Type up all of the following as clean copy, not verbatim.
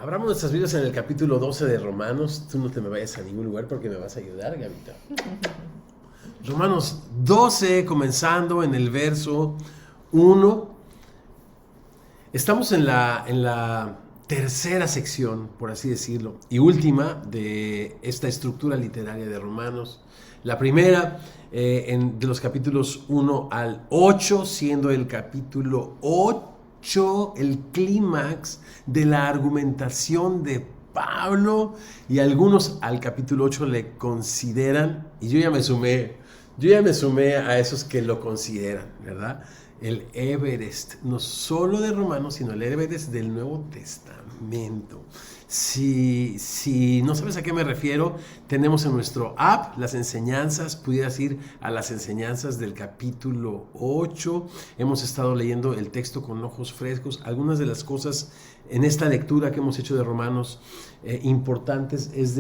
Abramos nuestras vidas en el capítulo 12 de Romanos. Tú no te me vayas a ningún lugar porque me vas a ayudar, Gabita. Romanos 12, comenzando en el verso 1. Estamos en la tercera sección, por así decirlo, y última de esta estructura literaria de Romanos. La primera de los capítulos 1 al 8, siendo el capítulo 8 el clímax de la argumentación de Pablo, y algunos al capítulo 8 le consideran, y yo ya me sumé a esos que lo consideran, ¿verdad? El Everest, no solo de Romanos, sino el Everest del Nuevo Testamento. Si no sabes a qué me refiero, tenemos en nuestro app las enseñanzas. Pudieras ir a las enseñanzas del capítulo 8. Hemos estado leyendo el texto con ojos frescos. Algunas de las cosas en esta lectura que hemos hecho de Romanos importantes es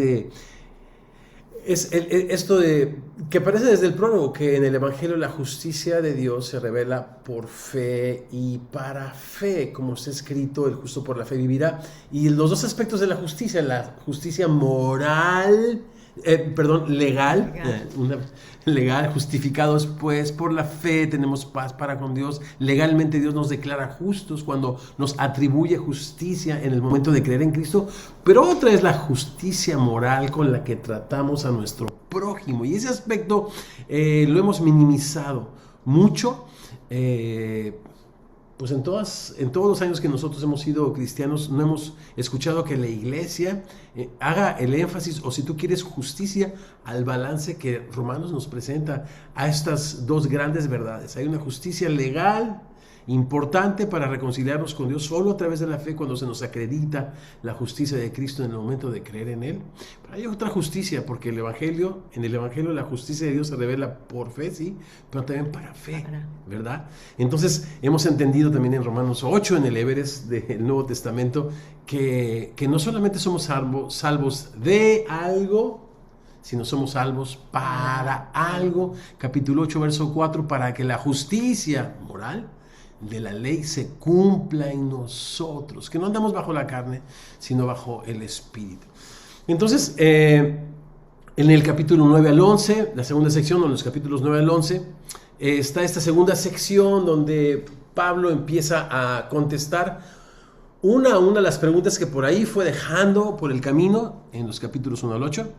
esto de que aparece desde el prólogo, que en el Evangelio la justicia de Dios se revela por fe y para fe, como está escrito, el justo por la fe vivirá. Y los dos aspectos de la justicia moral, legal, justificados pues por la fe, tenemos paz para con Dios. Legalmente Dios nos declara justos cuando nos atribuye justicia en el momento de creer en Cristo, pero otra es la justicia moral con la que tratamos a nuestro prójimo, y ese aspecto lo hemos minimizado mucho. Pues en todos los años que nosotros hemos sido cristianos, no hemos escuchado que la iglesia haga el énfasis, o si tú quieres justicia, al balance que Romanos nos presenta a estas dos grandes verdades. Hay una justicia legal importante para reconciliarnos con Dios solo a través de la fe, cuando se nos acredita la justicia de Cristo en el momento de creer en Él. Pero hay otra justicia, porque en el Evangelio la justicia de Dios se revela por fe, sí, pero también para fe, ¿verdad? Entonces hemos entendido también en Romanos 8, en el Everest del Nuevo Testamento, que no solamente somos salvos de algo, sino somos salvos para algo. Capítulo 8, verso 4, para que la justicia moral de la ley se cumpla en nosotros, que no andamos bajo la carne, sino bajo el Espíritu. Entonces, en el capítulo 9 al 11, la segunda sección, o en los capítulos 9 al 11, está esta segunda sección donde Pablo empieza a contestar una a una de las preguntas que por ahí fue dejando por el camino en los capítulos 1 al 8,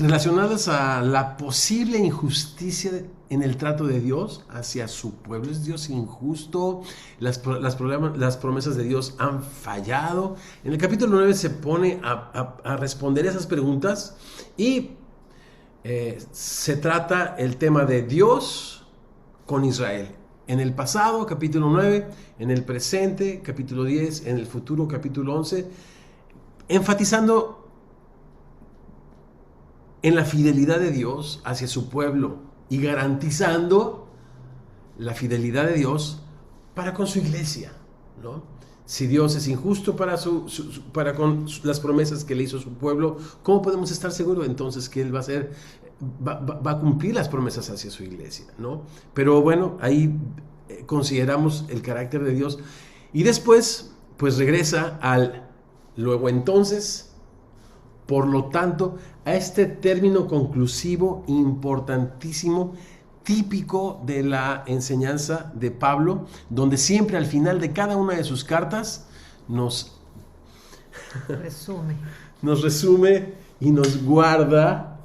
relacionadas a la posible injusticia en el trato de Dios hacia su pueblo. ¿Es Dios injusto? Las promesas de Dios han fallado. En el capítulo 9 se pone a responder esas preguntas, y se trata el tema de Dios con Israel. En el pasado, capítulo 9, en el presente, capítulo 10, en el futuro, capítulo 11, enfatizando en la fidelidad de Dios hacia su pueblo y garantizando la fidelidad de Dios para con su iglesia, ¿no? Si Dios es injusto para con las promesas que le hizo a su pueblo, ¿cómo podemos estar seguros entonces que Él va a cumplir las promesas hacia su iglesia, ¿no? Pero bueno, ahí consideramos el carácter de Dios, y después pues regresa al luego entonces, por lo tanto, a este término conclusivo importantísimo, típico de la enseñanza de Pablo, donde siempre al final de cada una de sus cartas nos resume y nos guarda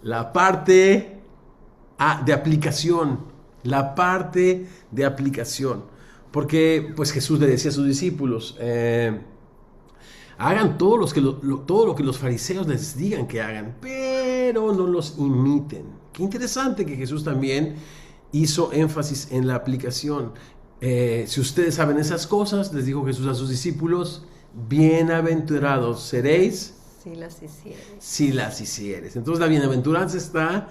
la parte de aplicación, porque pues Jesús le decía a sus discípulos, hagan todo lo que los fariseos les digan que hagan, pero no los imiten. Qué interesante que Jesús también hizo énfasis en la aplicación. Si ustedes saben esas cosas, les dijo Jesús a sus discípulos, bienaventurados seréis si las hicieres. Entonces la bienaventuranza está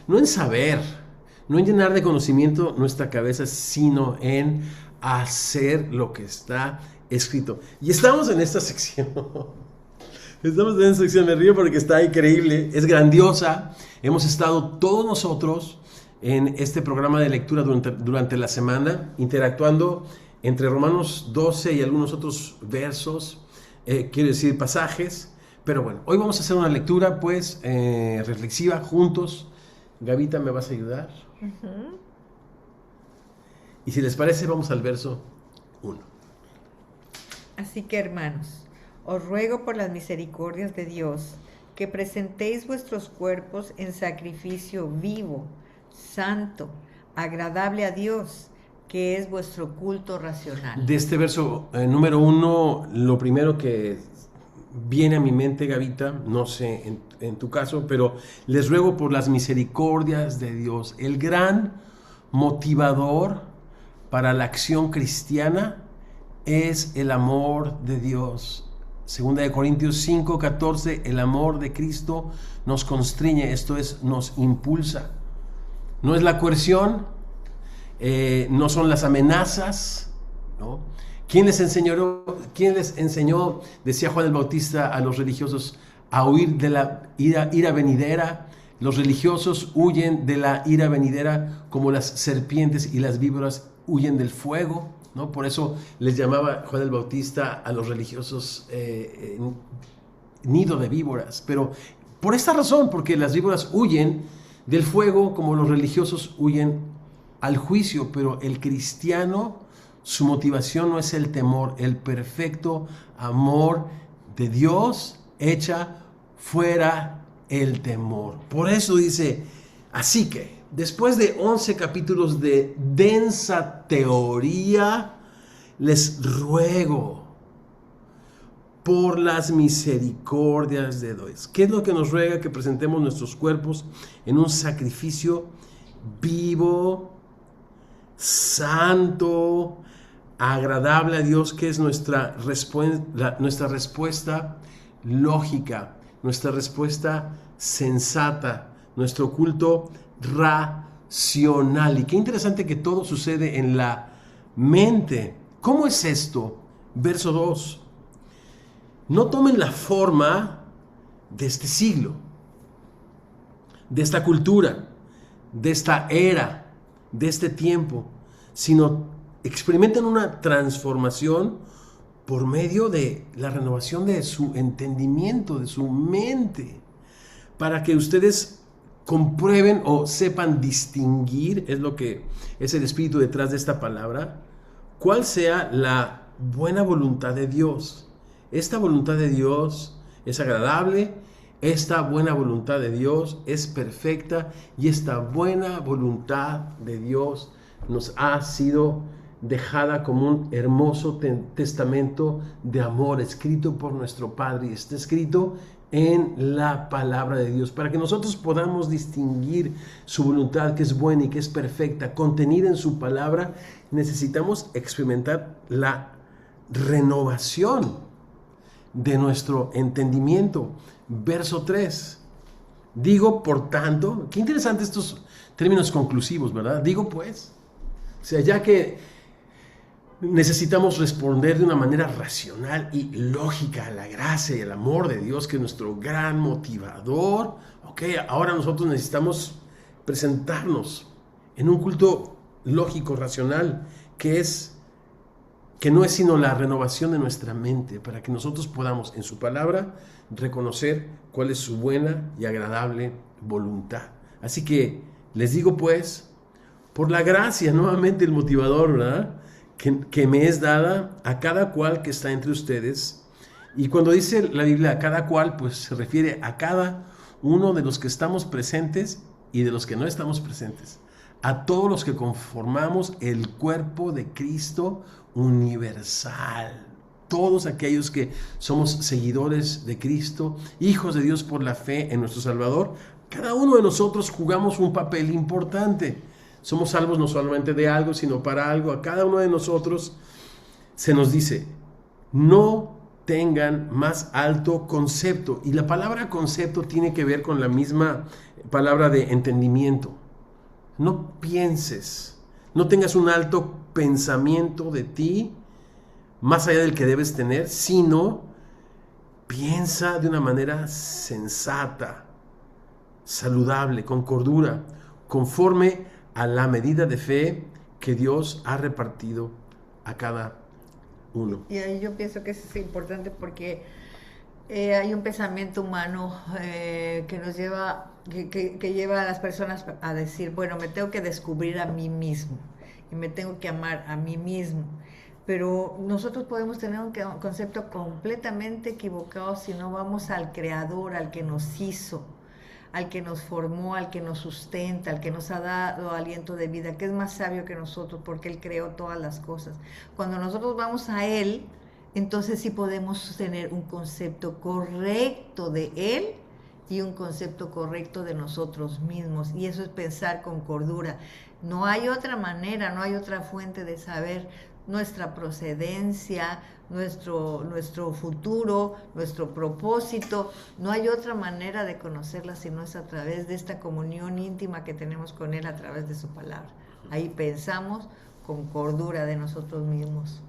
no en saber, no en llenar de conocimiento nuestra cabeza, sino en hacer lo que está escrito. Y estamos en esta sección. Me río porque está increíble, es grandiosa. Hemos estado todos nosotros en este programa de lectura durante la semana, interactuando entre Romanos 12 y algunos otros versos quiero decir pasajes, pero bueno, hoy vamos a hacer una lectura pues reflexiva juntos. Gavita, ¿me vas a ayudar? Ujú. Y si les parece, vamos al verso 1. Así que, hermanos, os ruego por las misericordias de Dios que presentéis vuestros cuerpos en sacrificio vivo, santo, agradable a Dios, que es vuestro culto racional. De este verso número 1, lo primero que viene a mi mente, Gavita, no sé en tu caso, pero les ruego por las misericordias de Dios. El gran motivador para la acción cristiana es el amor de Dios. Segunda de Corintios 5:14, el amor de Cristo nos constriñe, esto es, nos impulsa. No es la coerción, no son las amenazas, ¿no? ¿Quién les enseñó, decía Juan el Bautista, a los religiosos a huir de la ira venidera? Los religiosos huyen de la ira venidera como las serpientes y las víboras huyen del fuego, ¿no? Por eso les llamaba Juan el Bautista a los religiosos nido de víboras. Pero por esta razón, porque las víboras huyen del fuego como los religiosos huyen al juicio, pero el cristiano, su motivación no es el temor, el perfecto amor de Dios echa fuera el temor. Por eso dice, así que, después de 11 capítulos de densa teoría, les ruego por las misericordias de Dios. ¿Qué es lo que nos ruega? Que presentemos nuestros cuerpos en un sacrificio vivo, santo, agradable a Dios, que es nuestra respuesta lógica, nuestra respuesta sensata, nuestro culto racional. Y qué interesante que todo sucede en la mente. ¿Cómo es esto? Verso 2. No tomen la forma de este siglo, de esta cultura, de esta era, de este tiempo, sino experimenten una transformación por medio de la renovación de su entendimiento, de su mente, para que ustedes comprueben o sepan distinguir, es lo que es el espíritu detrás de esta palabra, cuál sea la buena voluntad de Dios. Esta voluntad de Dios es agradable, esta buena voluntad de Dios es perfecta y esta buena voluntad de Dios nos ha sido dejada como un hermoso testamento de amor escrito por nuestro Padre y está escrito en la palabra de Dios para que nosotros podamos distinguir su voluntad que es buena y que es perfecta, contenida en su palabra. Necesitamos experimentar la renovación de nuestro entendimiento. Verso 3. Digo, por tanto, qué interesante estos términos conclusivos, ¿verdad? Digo, pues, o sea, ya que necesitamos responder de una manera racional y lógica a la gracia y el amor de Dios, que es nuestro gran motivador, ok, ahora nosotros necesitamos presentarnos en un culto lógico, racional, que no es sino la renovación de nuestra mente, para que nosotros podamos en su palabra reconocer cuál es su buena y agradable voluntad. Así que les digo pues, por la gracia, nuevamente el motivador, ¿verdad?, que me es dada a cada cual que está entre ustedes. Y cuando dice la Biblia a cada cual, pues se refiere a cada uno de los que estamos presentes y de los que no estamos presentes. A todos los que conformamos el cuerpo de Cristo universal. Todos aquellos que somos seguidores de Cristo, hijos de Dios por la fe en nuestro Salvador, cada uno de nosotros jugamos un papel importante. Somos salvos no solamente de algo, sino para algo. A cada uno de nosotros se nos dice, no tengan más alto concepto. Y la palabra concepto tiene que ver con la misma palabra de entendimiento. No pienses, no tengas un alto pensamiento de ti, más allá del que debes tener, sino piensa de una manera sensata, saludable, con cordura, conforme a la medida de fe que Dios ha repartido a cada 1. Y ahí yo pienso que eso es importante porque hay un pensamiento humano que nos lleva, que lleva a las personas a decir, bueno, me tengo que descubrir a mí mismo y me tengo que amar a mí mismo. Pero nosotros podemos tener un concepto completamente equivocado si no vamos al Creador, al que nos hizo, al que nos formó, al que nos sustenta, al que nos ha dado aliento de vida, que es más sabio que nosotros porque Él creó todas las cosas. Cuando nosotros vamos a Él, entonces sí podemos tener un concepto correcto de Él y un concepto correcto de nosotros mismos. Y eso es pensar con cordura. No hay otra manera, no hay otra fuente de saber nuestra procedencia, nuestro futuro, nuestro propósito. No hay otra manera de conocerla si no es a través de esta comunión íntima que tenemos con Él a través de su palabra. Ahí pensamos con cordura de nosotros mismos.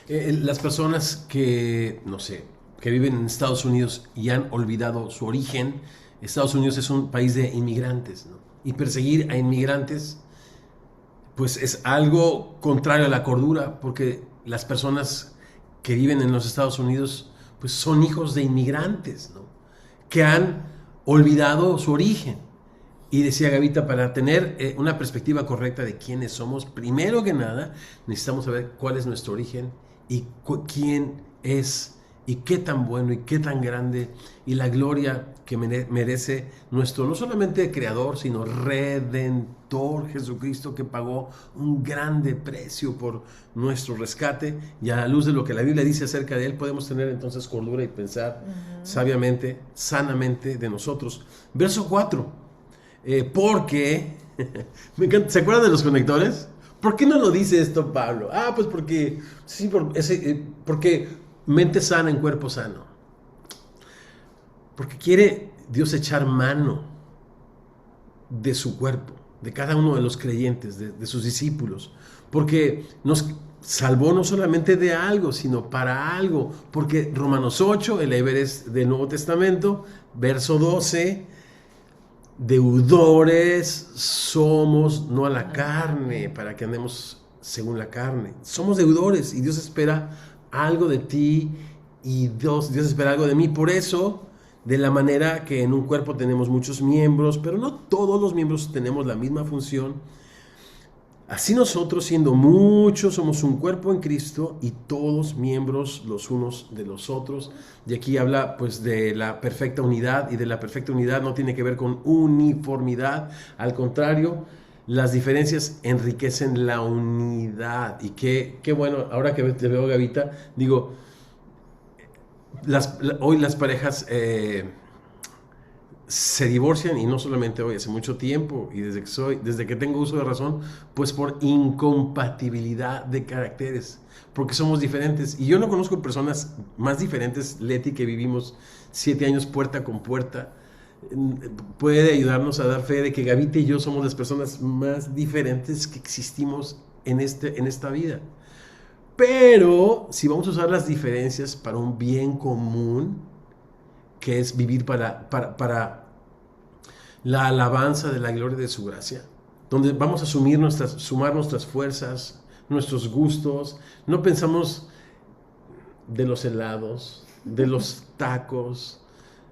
Las personas que, no sé, que viven en Estados Unidos y han olvidado su origen, Estados Unidos es un país de inmigrantes, ¿no? Y perseguir a inmigrantes pues es algo contrario a la cordura, porque las personas que viven en los Estados Unidos pues son hijos de inmigrantes, ¿no? Que han olvidado su origen. Y decía Gavita, para tener una perspectiva correcta de quiénes somos, primero que nada necesitamos saber cuál es nuestro origen y quién es y qué tan bueno y qué tan grande y la gloria que merece nuestro no solamente creador sino redentor Jesucristo, que pagó un grande precio por nuestro rescate. Y a la luz de lo que la Biblia dice acerca de él podemos tener entonces cordura y pensar sabiamente, sanamente de nosotros. Verso 4, porque me encanta, ¿se acuerdan de los conectores? ¿Por qué no lo dice esto Pablo? Pues porque sí, porque mente sana en cuerpo sano. Porque quiere Dios echar mano de su cuerpo, de cada uno de los creyentes, de sus discípulos. Porque nos salvó no solamente de algo, sino para algo. Porque Romanos 8, el Everest del Nuevo Testamento, verso 12, deudores somos, no a la carne, para que andemos según la carne. Somos deudores y Dios espera algo de ti y Dios espera algo de mí. Por eso, de la manera que en un cuerpo tenemos muchos miembros, pero no todos los miembros tenemos la misma función, así nosotros, siendo muchos, somos un cuerpo en Cristo y todos miembros los unos de los otros. Y aquí habla pues de la perfecta unidad, y de la perfecta unidad no tiene que ver con uniformidad, al contrario, las diferencias enriquecen la unidad. Y qué bueno, ahora que te veo, Gavita, digo, hoy las parejas se divorcian, y no solamente hoy, hace mucho tiempo, y desde que tengo uso de razón, pues por incompatibilidad de caracteres, porque somos diferentes. Y yo no conozco personas más diferentes. Leti, que vivimos 7 años puerta con puerta, puede ayudarnos a dar fe de que Gavita y yo somos las personas más diferentes que existimos en esta vida. Pero si vamos a usar las diferencias para un bien común, que es vivir para la alabanza de la gloria de su gracia, donde vamos a sumar nuestras fuerzas, nuestros gustos. No pensamos de los helados, de los tacos,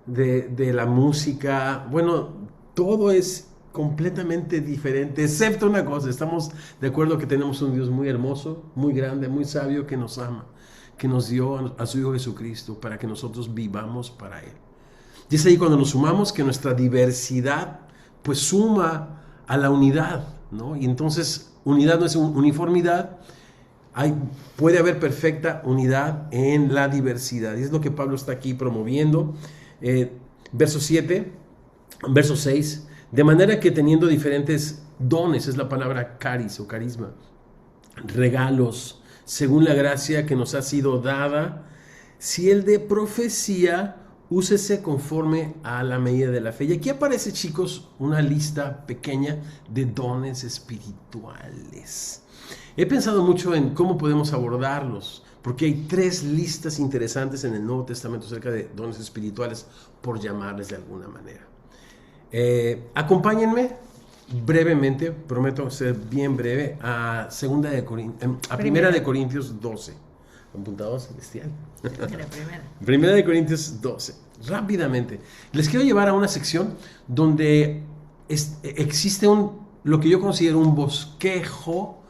de la música. Bueno, todo es completamente diferente, excepto una cosa: estamos de acuerdo que tenemos un Dios muy hermoso, muy grande, muy sabio, que nos ama, que nos dio a su Hijo Jesucristo para que nosotros vivamos para Él. Y es ahí cuando nos sumamos que nuestra diversidad pues suma a la unidad, ¿no? Y entonces unidad no es uniformidad, puede haber perfecta unidad en la diversidad. Y es lo que Pablo está aquí promoviendo. Verso 7, verso 6, de manera que teniendo diferentes dones, es la palabra caris o carisma, regalos, según la gracia que nos ha sido dada, si el de profecía, úsese conforme a la medida de la fe. Y aquí aparece, chicos, una lista pequeña de dones espirituales. He pensado mucho en cómo podemos abordarlos, porque hay 3 listas interesantes en el Nuevo Testamento acerca de dones espirituales, por llamarles de alguna manera. Acompáñenme brevemente, prometo ser bien breve, a Primera de Corintios 12. Computador celestial. La primera. Primera de Corintios 12. Rápidamente. Les quiero llevar a una sección donde existe lo que yo considero un bosquejo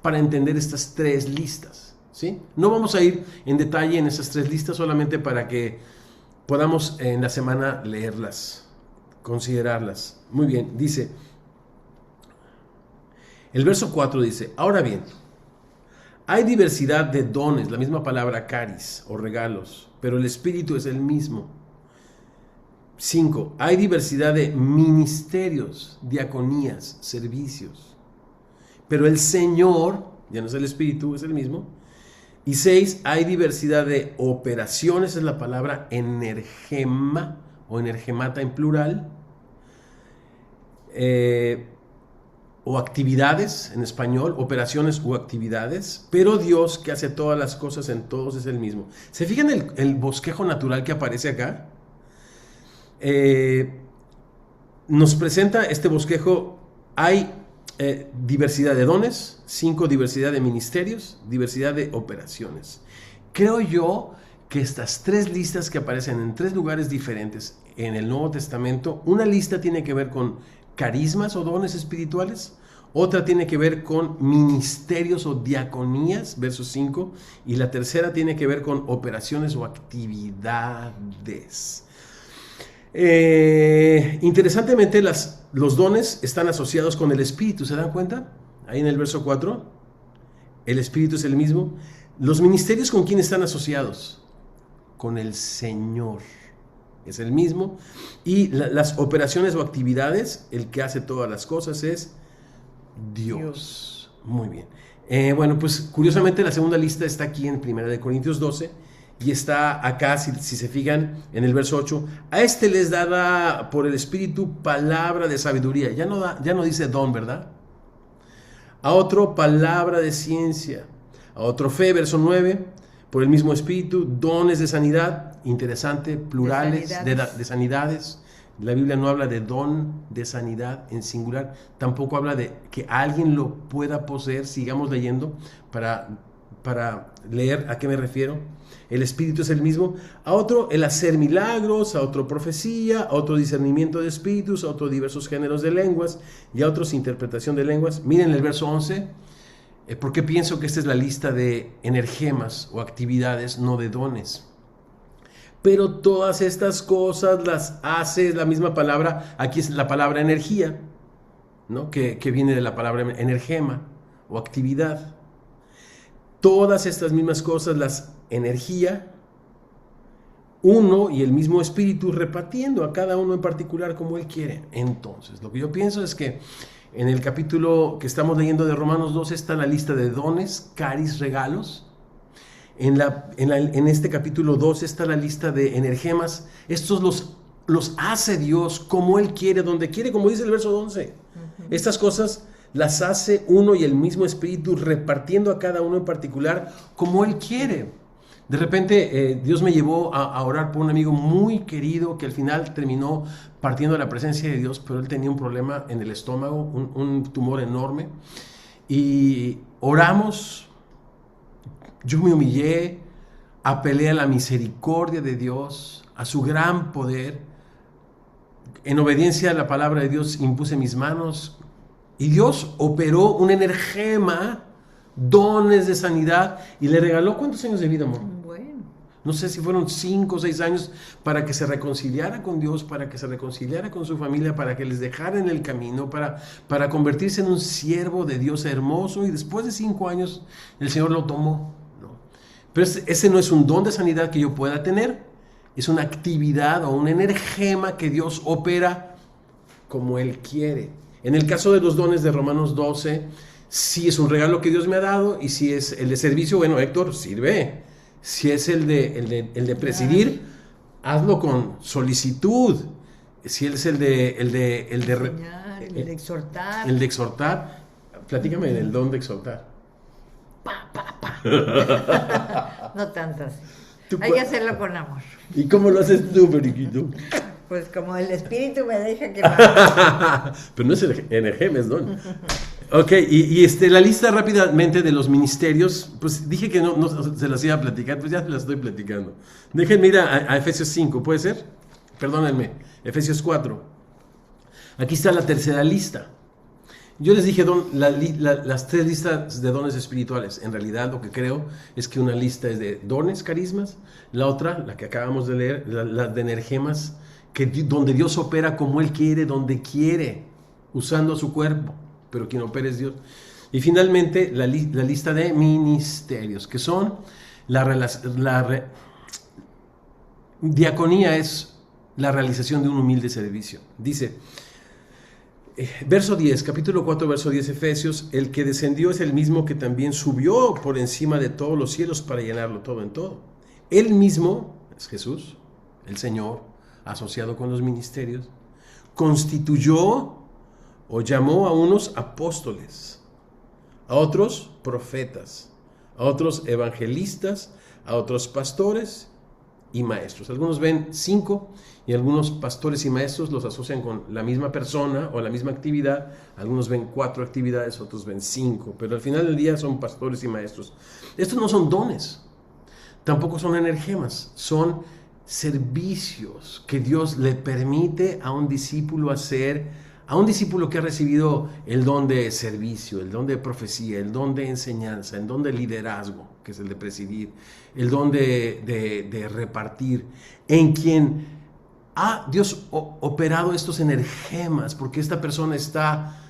para entender estas tres listas, ¿sí? No vamos a ir en detalle en esas tres listas, solamente para que podamos en la semana leerlas, considerarlas. Muy bien, dice, el verso 4 dice, ahora bien, hay diversidad de dones, la misma palabra caris o regalos, pero el Espíritu es el mismo. 5. Hay diversidad de ministerios, diaconías, servicios, pero el Señor, ya no es el Espíritu, es el mismo. Y 6. Hay diversidad de operaciones, es la palabra energema o energemata en plural, o actividades en español, operaciones o actividades, pero Dios que hace todas las cosas en todos es el mismo. ¿Se fijan el bosquejo natural que aparece acá? Nos presenta este bosquejo, hay diversidad de dones, 5, diversidad de ministerios, diversidad de operaciones. Creo yo que estas tres listas que aparecen en tres lugares diferentes en el Nuevo Testamento, una lista tiene que ver con carismas o dones espirituales, otra tiene que ver con ministerios o diaconías, verso 5, y la tercera tiene que ver con operaciones o actividades. Interesantemente, los dones están asociados con el Espíritu, ¿se dan cuenta? Ahí en el verso 4, el Espíritu es el mismo. Los ministerios, ¿con quién están asociados? Con el Señor, es el mismo. Y las operaciones o actividades, el que hace todas las cosas es Dios. Muy bien. Bueno, pues curiosamente la segunda lista está aquí en 1 Corintios 12 y está acá, si se fijan, en el verso 8. A este les dada por el Espíritu palabra de sabiduría. Ya no dice don, ¿verdad? A otro palabra de ciencia. A otro fe, verso 9, por el mismo Espíritu, dones de sanidad. Interesante, plurales, de sanidades. La Biblia no habla de don de sanidad en singular, tampoco habla de que alguien lo pueda poseer. Sigamos leyendo para leer a qué me refiero. El Espíritu es el mismo. A otro el hacer milagros, a otro profecía, a otro discernimiento de espíritus, a otro diversos géneros de lenguas y a otros interpretación de lenguas. Miren el verso 11, porque pienso que esta es la lista de energemas o actividades, no de dones. Pero todas estas cosas las hace la misma palabra, aquí es la palabra energía, ¿no? que viene de la palabra energema o actividad. Todas estas mismas cosas, las energía, uno y el mismo Espíritu repartiendo a cada uno en particular como Él quiere. Entonces, lo que yo pienso es que en el capítulo que estamos leyendo de Romanos 12 está la lista de dones, caris, regalos. En este capítulo 12 está la lista de energemas. Estos los hace Dios como Él quiere, donde quiere, como dice el verso 11. Estas cosas las hace uno y el mismo Espíritu repartiendo a cada uno en particular como Él quiere. De repente Dios me llevó a orar por un amigo muy querido que al final terminó partiendo de la presencia de Dios, pero él tenía un problema en el estómago, un tumor enorme. Y oramos, yo me humillé, apelé a la misericordia de Dios, a su gran poder. En obediencia a la palabra de Dios impuse mis manos y Dios operó un energema, dones de sanidad, y le regaló ¿cuántos años de vida, amor? Bueno. No sé si fueron 5 o 6 años para que se reconciliara con Dios, para que se reconciliara con su familia, para que les dejara en el camino, para convertirse en un siervo de Dios hermoso, y después de 5 años el Señor lo tomó, ¿no? Pero ese no es un don de sanidad que yo pueda tener, es una actividad o un energema que Dios opera como Él quiere. En el caso de los dones de Romanos 12, si es un regalo que Dios me ha dado, y si es el de servicio, bueno, Héctor, sirve. Si es el de presidir, hazlo con solicitud. Si es el de exhortar. El de exhortar, platícame del don de exhortar. No tantas. Hay que hacerlo con amor. ¿Y cómo lo haces tú, periquito? Pues como el Espíritu me deja que Pero no es energema, es don. Ok, la lista rápidamente de los ministerios, pues dije que no se las iba a platicar, pues ya se las estoy platicando. Déjenme ir a Efesios 5, ¿puede ser? Perdónenme, Efesios 4. Aquí está la tercera lista. Yo les dije las tres listas de dones espirituales. En realidad lo que creo es que una lista es de dones, carismas, la otra, la que acabamos de leer, la de energemas, donde Dios opera como Él quiere, donde quiere, usando su cuerpo, pero quien opera es Dios. Y finalmente la lista de ministerios, que son diaconía es la realización de un humilde servicio. Dice, verso 10, capítulo 4, verso 10, Efesios, el que descendió es el mismo que también subió por encima de todos los cielos para llenarlo todo en todo. Él mismo, es Jesús, el Señor, asociado con los ministerios, constituyó o llamó a unos apóstoles, a otros profetas, a otros evangelistas, a otros pastores y maestros. Algunos ven 5 y algunos pastores y maestros los asocian con la misma persona o la misma actividad. Algunos ven 4 actividades, otros ven 5, pero al final del día son pastores y maestros. Estos no son dones, tampoco son energemas, son servicios que Dios le permite a un discípulo hacer, a un discípulo que ha recibido el don de servicio, el don de profecía, el don de enseñanza, el don de liderazgo, que es el de presidir, el don de repartir, en quien ha Dios operado estos energemas, porque esta persona está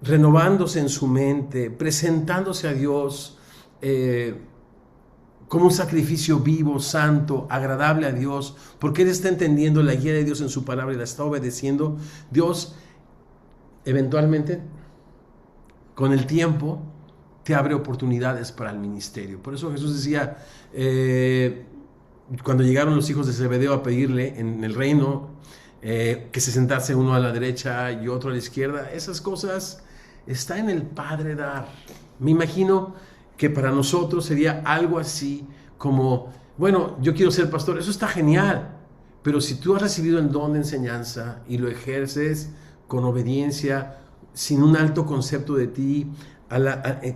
renovándose en su mente, presentándose a Dios como un sacrificio vivo, santo, agradable a Dios, porque él está entendiendo la guía de Dios en su palabra y la está obedeciendo. Dios eventualmente, con el tiempo, te abre oportunidades para el ministerio. Por eso Jesús decía, cuando llegaron los hijos de Zebedeo a pedirle en el reino que se sentase uno a la derecha y otro a la izquierda, esas cosas está en el Padre dar. Me imagino que para nosotros sería algo así como, bueno, yo quiero ser pastor, eso está genial, pero si tú has recibido el don de enseñanza y lo ejerces con obediencia, sin un alto concepto de ti,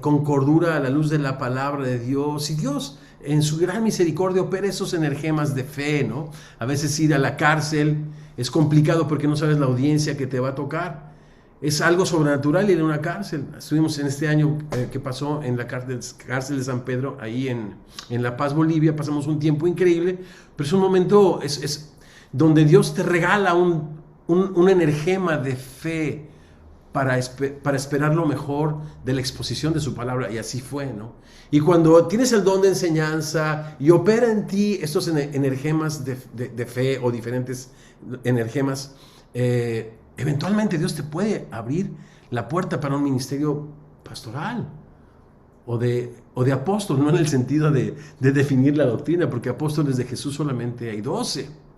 con cordura a la luz de la palabra de Dios, y Dios en su gran misericordia opera esos energemas de fe, ¿no? A veces ir a la cárcel es complicado porque no sabes la audiencia que te va a tocar. Es algo sobrenatural ir a una cárcel. Estuvimos en este año que pasó en la cárcel de San Pedro, ahí en La Paz, Bolivia. Pasamos un tiempo increíble, pero es un momento es donde Dios te regala un energema de fe para esperar lo mejor de la exposición de su palabra, y así fue, ¿no? Y cuando tienes el don de enseñanza y opera en ti estos energemas de fe o diferentes energemas, eventualmente Dios te puede abrir la puerta para un ministerio pastoral o de apóstol, no en el sentido de definir la doctrina, porque apóstoles de Jesús solamente hay 12.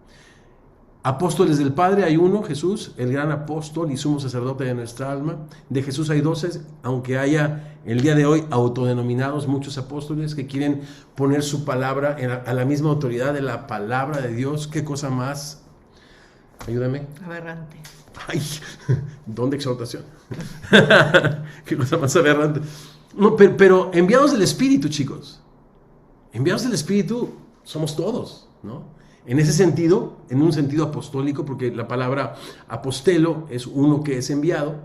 Apóstoles del Padre hay uno, Jesús, el gran apóstol y sumo sacerdote de nuestra alma. De Jesús hay 12, aunque haya el día de hoy autodenominados muchos apóstoles que quieren poner su palabra a la misma autoridad de la palabra de Dios. ¿Qué cosa más? Ayúdame. Aberrante. Ay, don de exaltación. Qué cosa más aberrante. No, pero enviados del Espíritu, chicos. Enviados del Espíritu somos todos, ¿no? En ese sentido, en un sentido apostólico, porque la palabra apostelo es uno que es enviado,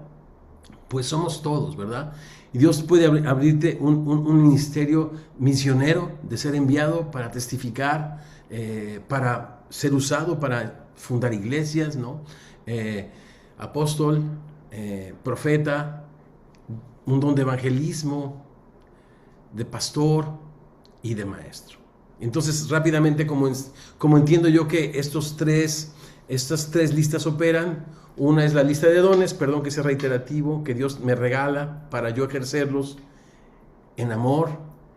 pues somos todos, ¿verdad? Y Dios puede abrirte un ministerio misionero de ser enviado para testificar, para ser usado para fundar iglesias, ¿no? Apóstol, profeta, un don de evangelismo, de pastor y de maestro. Entonces, rápidamente, como entiendo yo que estas tres listas operan, una es la lista de dones, perdón que sea reiterativo, que Dios me regala para yo ejercerlos en amor,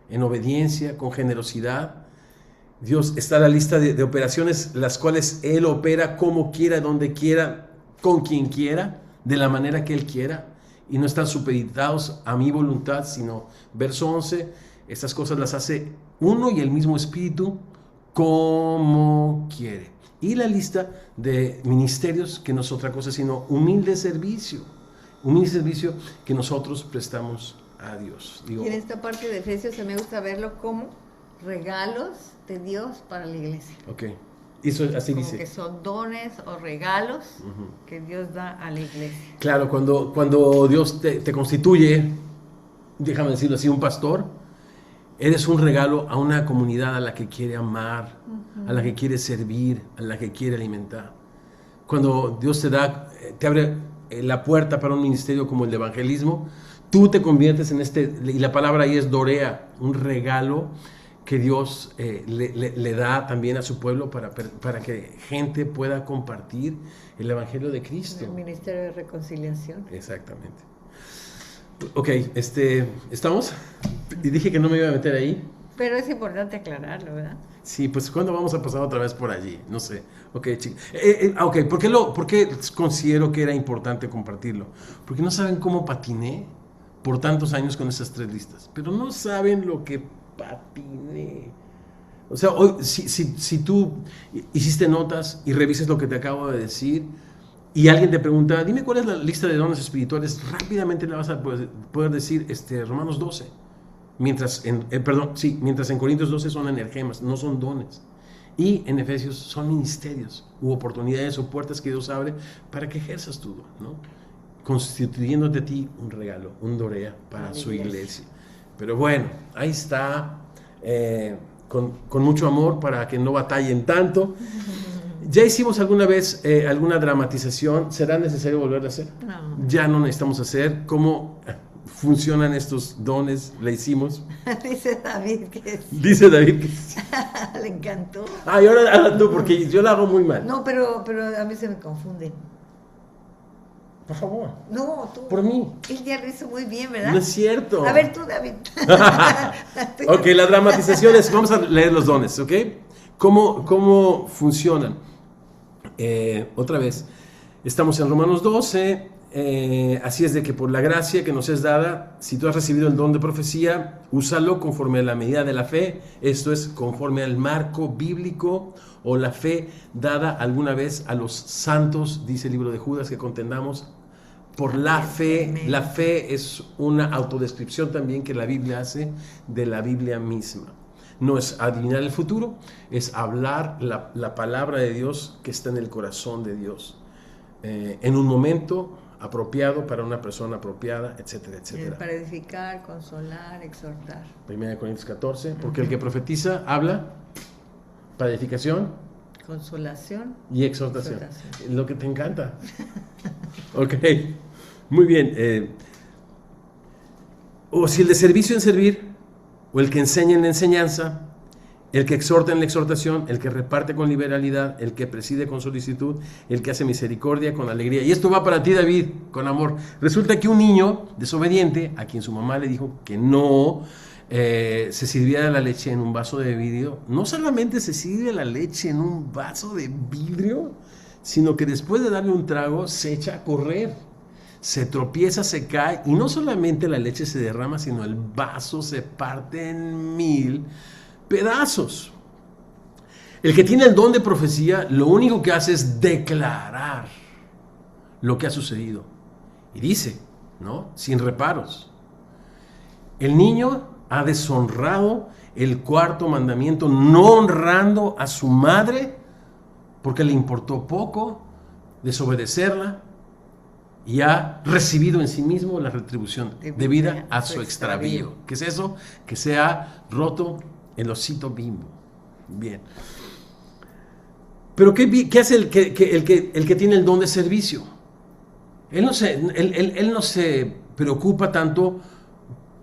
en obediencia, con generosidad. Dios está la lista de operaciones, las cuales Él opera como quiera, donde quiera, con quien quiera, de la manera que Él quiera, y no están supeditados a mi voluntad, sino, verso 11, estas cosas las hace uno y el mismo Espíritu como quiere. Y la lista de ministerios, que no es otra cosa sino humilde servicio. humilde servicio que nosotros prestamos a Dios. Y en esta parte de Efesios me gusta verlo como regalos de Dios para la iglesia. Ok, eso así como dice. Que son dones o regalos que Dios da a la iglesia. Claro, cuando Dios te constituye, déjame decirlo así, un pastor, eres un regalo a una comunidad a la que quiere amar, a la que quiere servir, a la que quiere alimentar. Cuando Dios te abre la puerta para un ministerio como el de evangelismo, tú te conviertes en y la palabra ahí es dorea, un regalo que Dios le da también a su pueblo para que gente pueda compartir el evangelio de Cristo. El ministerio de reconciliación. Exactamente. Ok, ¿estamos? Y dije que no me iba a meter ahí. Pero es importante aclararlo, ¿verdad? Sí, pues ¿cuándo vamos a pasar otra vez por allí? No sé. Ok, okay. ¿Por qué considero que era importante compartirlo? Porque no saben cómo patiné por tantos años con esas 3 listas. Pero no saben lo que patiné. O sea, hoy, si tú hiciste notas y revisas lo que te acabo de decir y alguien te pregunta, dime cuál es la lista de dones espirituales, rápidamente le vas a poder decir Romanos 12. Mientras en Corintios 12 son energemas, no son dones. Y en Efesios son ministerios, u oportunidades o puertas que Dios abre para que ejerzas tu don, ¿no? Constituyéndote a ti un regalo, un dorea para su iglesia. Pero bueno, ahí está, con mucho amor para que no batallen tanto. Ya hicimos alguna vez alguna dramatización, ¿será necesario volver a hacer? No. Ya no necesitamos hacer. ¿Cómo funcionan estos dones? ¿Le hicimos? Dice David que sí. Dice David que sí. Le encantó. Y ahora tú, porque yo la hago muy mal. No, pero a mí se me confunden. Por favor. No, tú. Por mí. Él ya lo hizo muy bien, ¿verdad? No es cierto. A ver tú, David. Ok, las dramatizaciones, vamos a leer los dones, ¿ok? ¿Cómo funcionan? Otra vez, estamos en Romanos 12, así es de que por la gracia que nos es dada, si tú has recibido el don de profecía, úsalo conforme a la medida de la fe, esto es conforme al marco bíblico o la fe dada alguna vez a los santos, dice el libro de Judas, que contendamos por la fe. La fe es una autodescripción también que la Biblia hace de la Biblia misma. No es adivinar el futuro, es hablar la palabra de Dios que está en el corazón de Dios, en un momento apropiado para una persona apropiada, etcétera, etcétera. Para edificar, consolar, exhortar. 1 Corintios 14, porque el que profetiza habla para edificación, consolación y exhortación. Lo que te encanta. Ok, muy bien. O si el de servicio en servir, o el que enseña en la enseñanza, el que exhorta en la exhortación, el que reparte con liberalidad, el que preside con solicitud, el que hace misericordia con alegría. Y esto va para ti, David, con amor. Resulta que un niño desobediente, a quien su mamá le dijo que no se sirviera la leche en un vaso de vidrio, no solamente se sirve la leche en un vaso de vidrio, sino que después de darle un trago se echa a correr. Se tropieza, se cae, y no solamente la leche se derrama, sino el vaso se parte en 1000 pedazos. El que tiene el don de profecía, lo único que hace es declarar lo que ha sucedido. Y dice, ¿no? Sin reparos. El niño ha deshonrado el 4º mandamiento, no honrando a su madre, porque le importó poco desobedecerla, y ha recibido en sí mismo la retribución debida a su extravío. ¿Qué es eso? Que se ha roto el osito Bimbo. Bien. Pero ¿qué hace el que tiene el don de servicio? Él no se preocupa tanto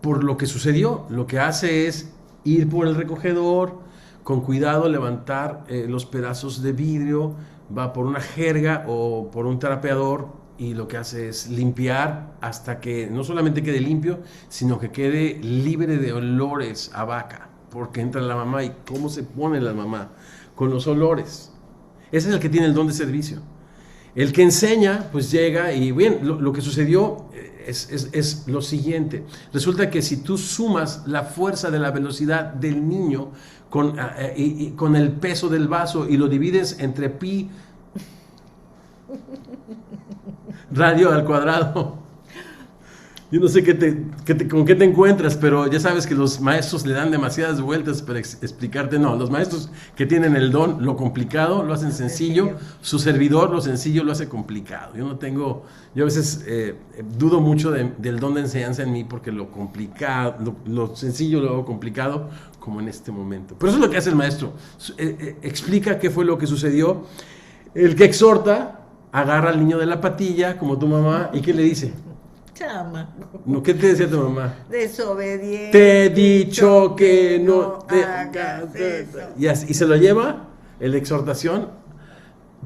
por lo que sucedió. Lo que hace es ir por el recogedor, con cuidado levantar los pedazos de vidrio, va por una jerga o por un trapeador, y lo que hace es limpiar hasta que no solamente quede limpio, sino que quede libre de olores a vaca, porque entra la mamá. ¿Y cómo se pone la mamá? Con los olores. Ese es el que tiene el don de servicio. El que enseña, pues llega y bien, lo que sucedió es lo siguiente. Resulta que si tú sumas la fuerza de la velocidad del niño con el peso del vaso y lo divides entre pi radio al cuadrado, Yo no sé con qué te encuentras, pero ya sabes que los maestros le dan demasiadas vueltas para explicarte. No, los maestros que tienen el don, lo complicado lo hacen sencillo. Su servidor, lo sencillo lo hace complicado. Yo a veces dudo mucho del don de enseñanza en mí porque lo complicado, lo sencillo lo hago complicado, como en este momento. Pero eso es lo que hace el maestro. Explica qué fue lo que sucedió. El que exhorta, agarra al niño de la patilla, como tu mamá, ¿y qué le dice? Chama. No, ¿qué te decía tu mamá? Desobediente. Te he dicho que no te hagas eso. y se lo lleva la exhortación,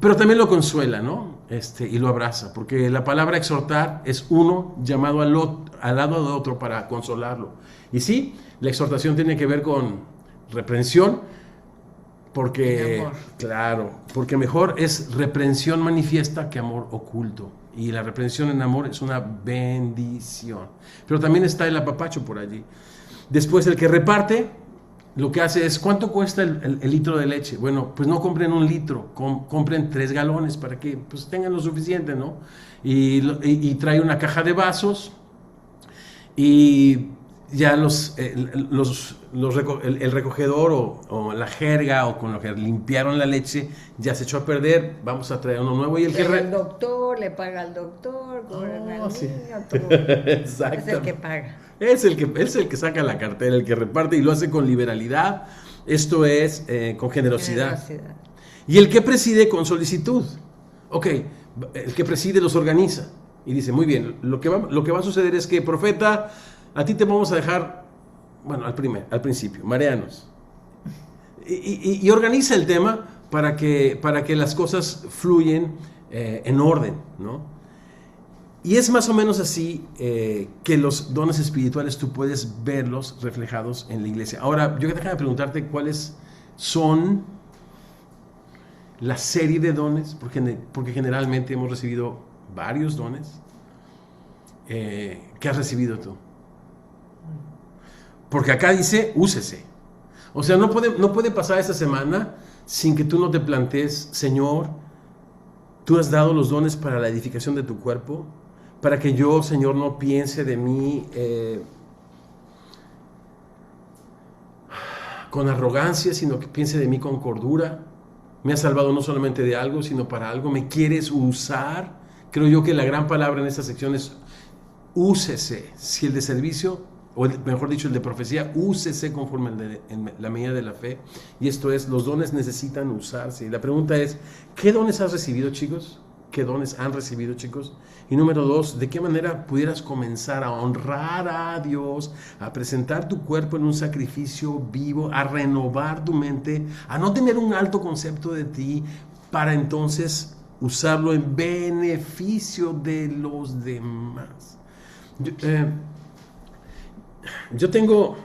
pero también lo consuela, ¿no? Y lo abraza, porque la palabra exhortar es uno llamado al lado de otro para consolarlo. Y sí, la exhortación tiene que ver con reprensión, porque, claro, porque mejor es reprensión manifiesta que amor oculto. Y la reprensión en amor es una bendición. Pero también está el apapacho por allí. Después, el que reparte, lo que hace es, ¿cuánto cuesta el litro de leche? Bueno, pues no compren 1 litro, compren 3 galones para que pues, tengan lo suficiente, ¿no? Y trae una caja de vasos y ya el recogedor o la jerga o con lo que limpiaron la leche ya se echó a perder, vamos a traer uno nuevo. Y el doctor le paga al doctor, cobran al niño, todo. Exacto. Es el que paga. Es el que saca la cartera, el que reparte y lo hace con liberalidad, esto es con generosidad. Y el que preside con solicitud. Ok, el que preside los organiza y dice, muy bien, lo que va a suceder es que, profeta, a ti te vamos a dejar, bueno, al principio, mareanos. Y organiza el tema para que las cosas fluyen en orden, ¿no? Y es más o menos así que los dones espirituales tú puedes verlos reflejados en la iglesia. Ahora, yo déjame preguntarte cuáles son la serie de dones, porque generalmente hemos recibido varios dones. ¿Qué has recibido tú? Porque acá dice, úsese. O sea, no puede pasar esta semana sin que tú no te plantees, Señor, tú has dado los dones para la edificación de tu cuerpo, para que yo, Señor, no piense de mí con arrogancia, sino que piense de mí con cordura. Me has salvado no solamente de algo, sino para algo. Me quieres usar. Creo yo que la gran palabra en esta sección es úsese. Si el de servicio, o mejor dicho, el de profecía, úsese conforme en la medida de la fe. Y esto es, los dones necesitan usarse. Y la pregunta es, ¿qué dones has recibido, chicos? ¿Qué dones han recibido, chicos? Y número 2, ¿de qué manera pudieras comenzar a honrar a Dios, a presentar tu cuerpo en un sacrificio vivo, a renovar tu mente, a no tener un alto concepto de ti, para entonces usarlo en beneficio de los demás? Yo tengo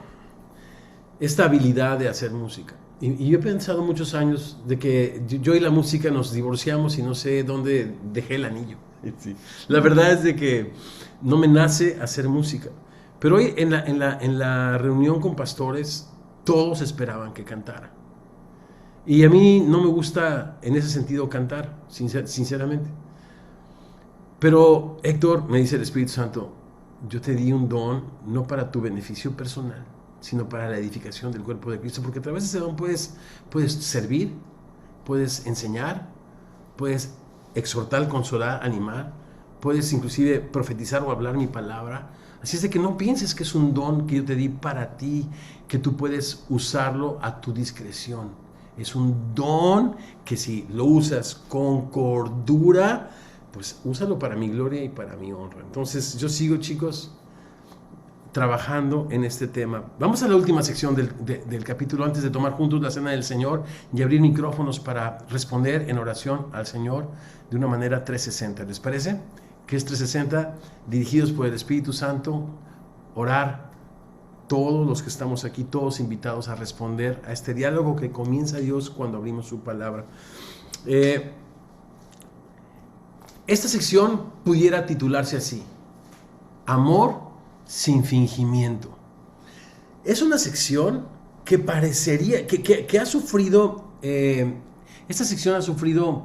esta habilidad de hacer música. Y yo he pensado muchos años de que yo y la música nos divorciamos y no sé dónde dejé el anillo. Sí. La verdad es de que no me nace hacer música. Pero hoy en la reunión con pastores, todos esperaban que cantara. Y a mí no me gusta en ese sentido cantar, sinceramente. Pero Héctor, me dice el Espíritu Santo, yo te di un don no para tu beneficio personal, sino para la edificación del cuerpo de Cristo, porque a través de ese don puedes servir, puedes enseñar, puedes exhortar, consolar, animar, puedes inclusive profetizar o hablar mi palabra. Así es de que no pienses que es un don que yo te di para ti, que tú puedes usarlo a tu discreción. Es un don que si lo usas con cordura, pues úsalo para mi gloria y para mi honra. Entonces yo sigo, chicos, trabajando en este tema. Vamos a la última sección del capítulo antes de tomar juntos la cena del Señor y abrir micrófonos para responder en oración al Señor de una manera 360. ¿Les parece? Que es 360, dirigidos por el Espíritu Santo, orar todos los que estamos aquí, todos invitados a responder a este diálogo que comienza Dios cuando abrimos su palabra. Esta sección pudiera titularse así: Amor sin fingimiento. Es una sección que parecería, que ha sufrido, esta sección ha sufrido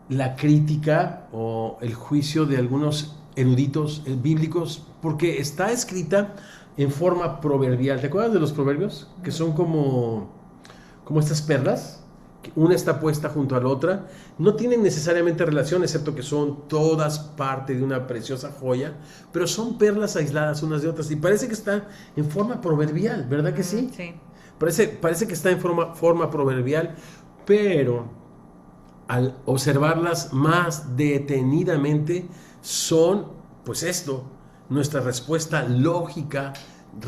la crítica o el juicio de algunos eruditos bíblicos, porque está escrita en forma proverbial. ¿Te acuerdas de los proverbios? Que son como estas perlas. Una está puesta junto a la otra. No tienen necesariamente relación, excepto que son todas parte de una preciosa joya, pero son perlas aisladas unas de otras. Y parece que está en forma proverbial, ¿verdad que sí? Sí. Parece que está en forma proverbial, pero al observarlas más detenidamente, son, pues esto, nuestra respuesta lógica,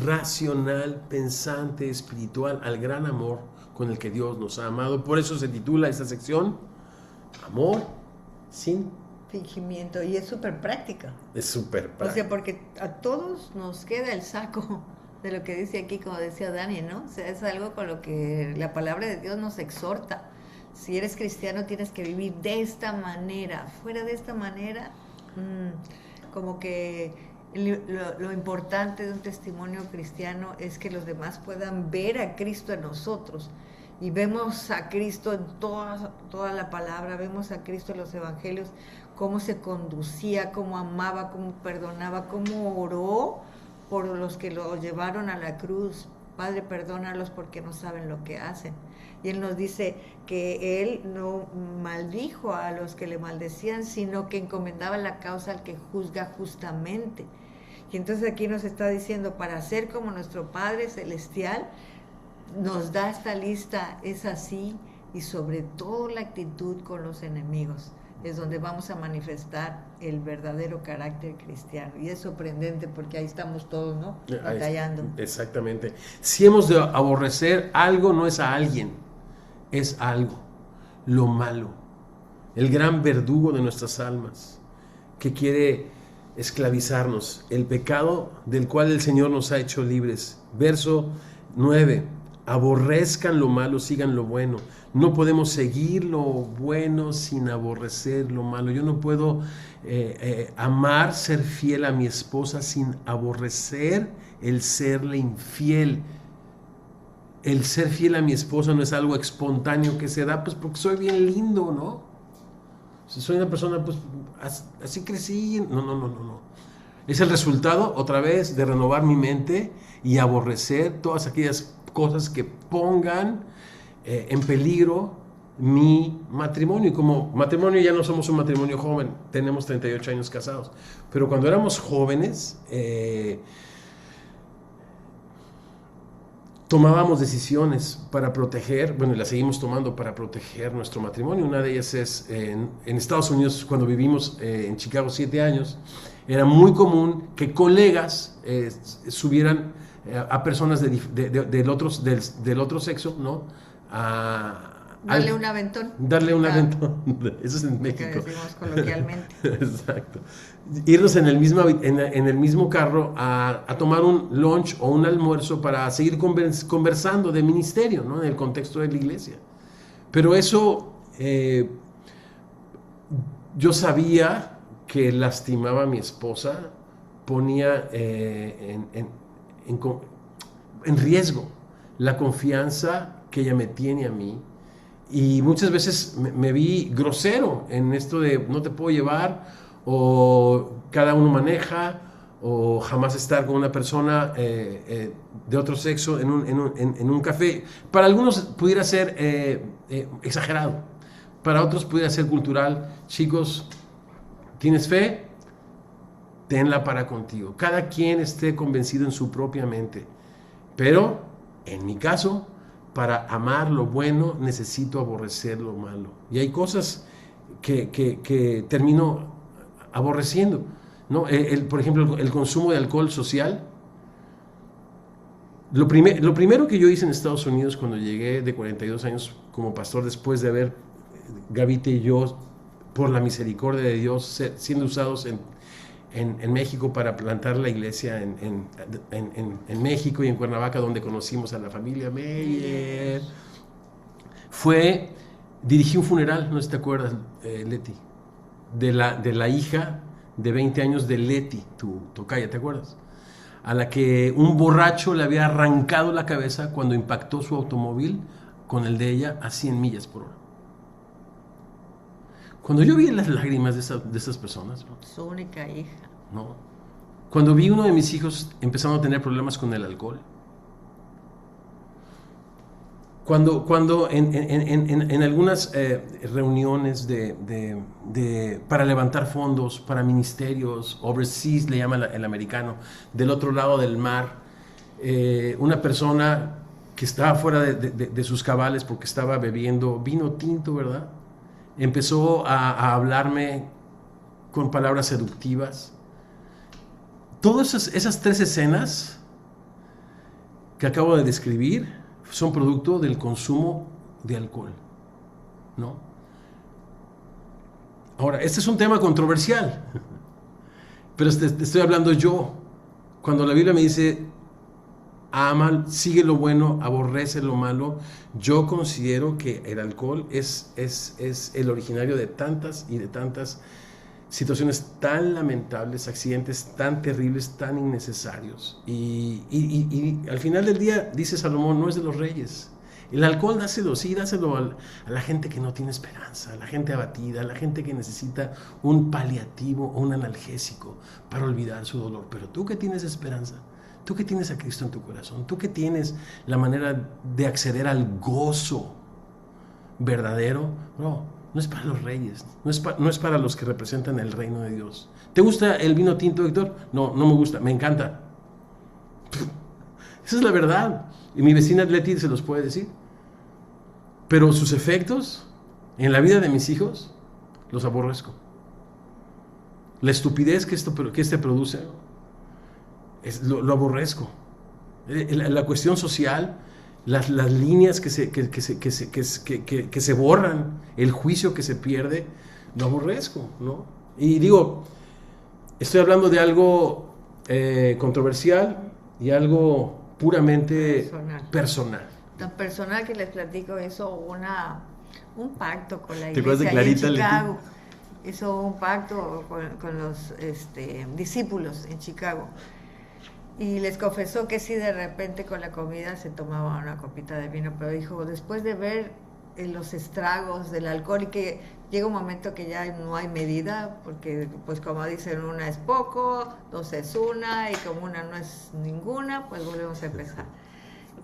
racional, pensante, espiritual al gran amor con el que Dios nos ha amado. Por eso se titula esta sección Amor sin Fingimiento. Y es súper práctica. Es súper práctica. O sea, porque a todos nos queda el saco de lo que dice aquí, como decía Dani, ¿no? O sea, es algo con lo que la palabra de Dios nos exhorta. Si eres cristiano tienes que vivir de esta manera. Fuera de esta manera, como que lo importante de un testimonio cristiano es que los demás puedan ver a Cristo en nosotros. Y vemos a Cristo en toda la palabra, vemos a Cristo en los evangelios, cómo se conducía, cómo amaba, cómo perdonaba, cómo oró por los que lo llevaron a la cruz. Padre, perdónalos porque no saben lo que hacen. Y Él nos dice que Él no maldijo a los que le maldecían, sino que encomendaba la causa al que juzga justamente. Y entonces aquí nos está diciendo, para ser como nuestro Padre Celestial, nos da esta lista, es así, y sobre todo la actitud con los enemigos. Es donde vamos a manifestar el verdadero carácter cristiano. Y es sorprendente porque ahí estamos todos, ¿no? Batallando. Exactamente. Si hemos de aborrecer algo, no es a alguien, es algo, lo malo, el gran verdugo de nuestras almas, que quiere esclavizarnos, el pecado del cual el Señor nos ha hecho libres. Verso 9. Aborrezcan lo malo, sigan lo bueno. No podemos seguir lo bueno sin aborrecer lo malo. Yo no puedo amar, ser fiel a mi esposa sin aborrecer el serle infiel. El ser fiel a mi esposa no es algo espontáneo que se da, pues porque soy bien lindo, ¿no? Si soy una persona, pues así crecí. No. Es el resultado, otra vez, de renovar mi mente y aborrecer todas aquellas cosas que pongan en peligro mi matrimonio. Y como matrimonio ya no somos un matrimonio joven, tenemos 38 años casados, pero cuando éramos jóvenes tomábamos decisiones para proteger, bueno, y las seguimos tomando para proteger nuestro matrimonio. Una de ellas es en Estados Unidos, cuando vivimos en Chicago 7 años, era muy común que colegas subieran a personas del otro sexo, ¿no? Darle un aventón. Darle un aventón. Eso es en México. Que decimos coloquialmente. Exacto. Irnos en el mismo carro a tomar un lunch o un almuerzo para seguir conversando de ministerio, ¿no? En el contexto de la iglesia. Pero eso yo sabía que lastimaba a mi esposa, ponía en riesgo la confianza que ella me tiene a mí, y muchas veces me vi grosero en esto de no te puedo llevar, o cada uno maneja, o jamás estar con una persona de otro sexo en un café. Para algunos pudiera ser exagerado, para otros pudiera ser cultural. Chicos, ¿tienes fe? Tenla para contigo. Cada quien esté convencido en su propia mente. Pero, en mi caso, para amar lo bueno, necesito aborrecer lo malo. Y hay cosas que termino aborreciendo, ¿no? Por ejemplo, el consumo de alcohol social. Lo primero que yo hice en Estados Unidos cuando llegué de 42 años como pastor, después de haber, Gavita y yo, por la misericordia de Dios, siendo usados en México para plantar la iglesia en México y en Cuernavaca, donde conocimos a la familia Meyer, dirigí un funeral, no sé si te acuerdas, Leti, de la hija de 20 años de Leti, tu tocaya, ¿te acuerdas? A la que un borracho le había arrancado la cabeza cuando impactó su automóvil con el de ella a 100 millas por hora. Cuando yo vi las lágrimas de esas personas, ¿no? Su única hija. ¿no? Cuando vi uno de mis hijos empezando a tener problemas con el alcohol, cuando en algunas reuniones para levantar fondos para ministerios, overseas le llama el americano, del otro lado del mar, una persona que estaba fuera de sus cabales porque estaba bebiendo vino tinto, ¿verdad? Empezó a hablarme con palabras seductivas. Todas esas tres escenas que acabo de describir son producto del consumo de alcohol, ¿no? Ahora, este es un tema controversial, pero te estoy hablando yo. Cuando la Biblia me dice, ama, sigue lo bueno, aborrece lo malo, yo considero que el alcohol es el originario de tantas y de tantas situaciones tan lamentables, accidentes tan terribles, tan innecesarios. Y al final del día, dice Salomón, no es de los reyes. El alcohol dáselo, sí, dáselo a la gente que no tiene esperanza, a la gente abatida, a la gente que necesita un paliativo o un analgésico para olvidar su dolor. Pero tú que tienes esperanza, tú que tienes a Cristo en tu corazón, tú que tienes la manera de acceder al gozo verdadero, no es para los reyes, no es para los que representan el reino de Dios. ¿Te gusta el vino tinto, Héctor? No, no me gusta, me encanta. Esa es la verdad. Y mi vecina Leti se los puede decir. Pero sus efectos en la vida de mis hijos los aborrezco. La estupidez que este produce lo aborrezco. La cuestión social, las líneas que se borran, el juicio que se pierde, lo aborrezco, ¿no? Y digo, estoy hablando de algo controversial y algo puramente personal. Tan personal que les platico, hizo un pacto con la ¿Te acuerdas de iglesia Clarita, en Chicago. Hizo un pacto con los discípulos en Chicago. Y les confesó que sí, de repente con la comida se tomaba una copita de vino, pero dijo, después de ver los estragos del alcohol y que llega un momento que ya no hay medida, porque pues como dicen, una es poco, dos es una, y como una no es ninguna, pues volvemos a empezar.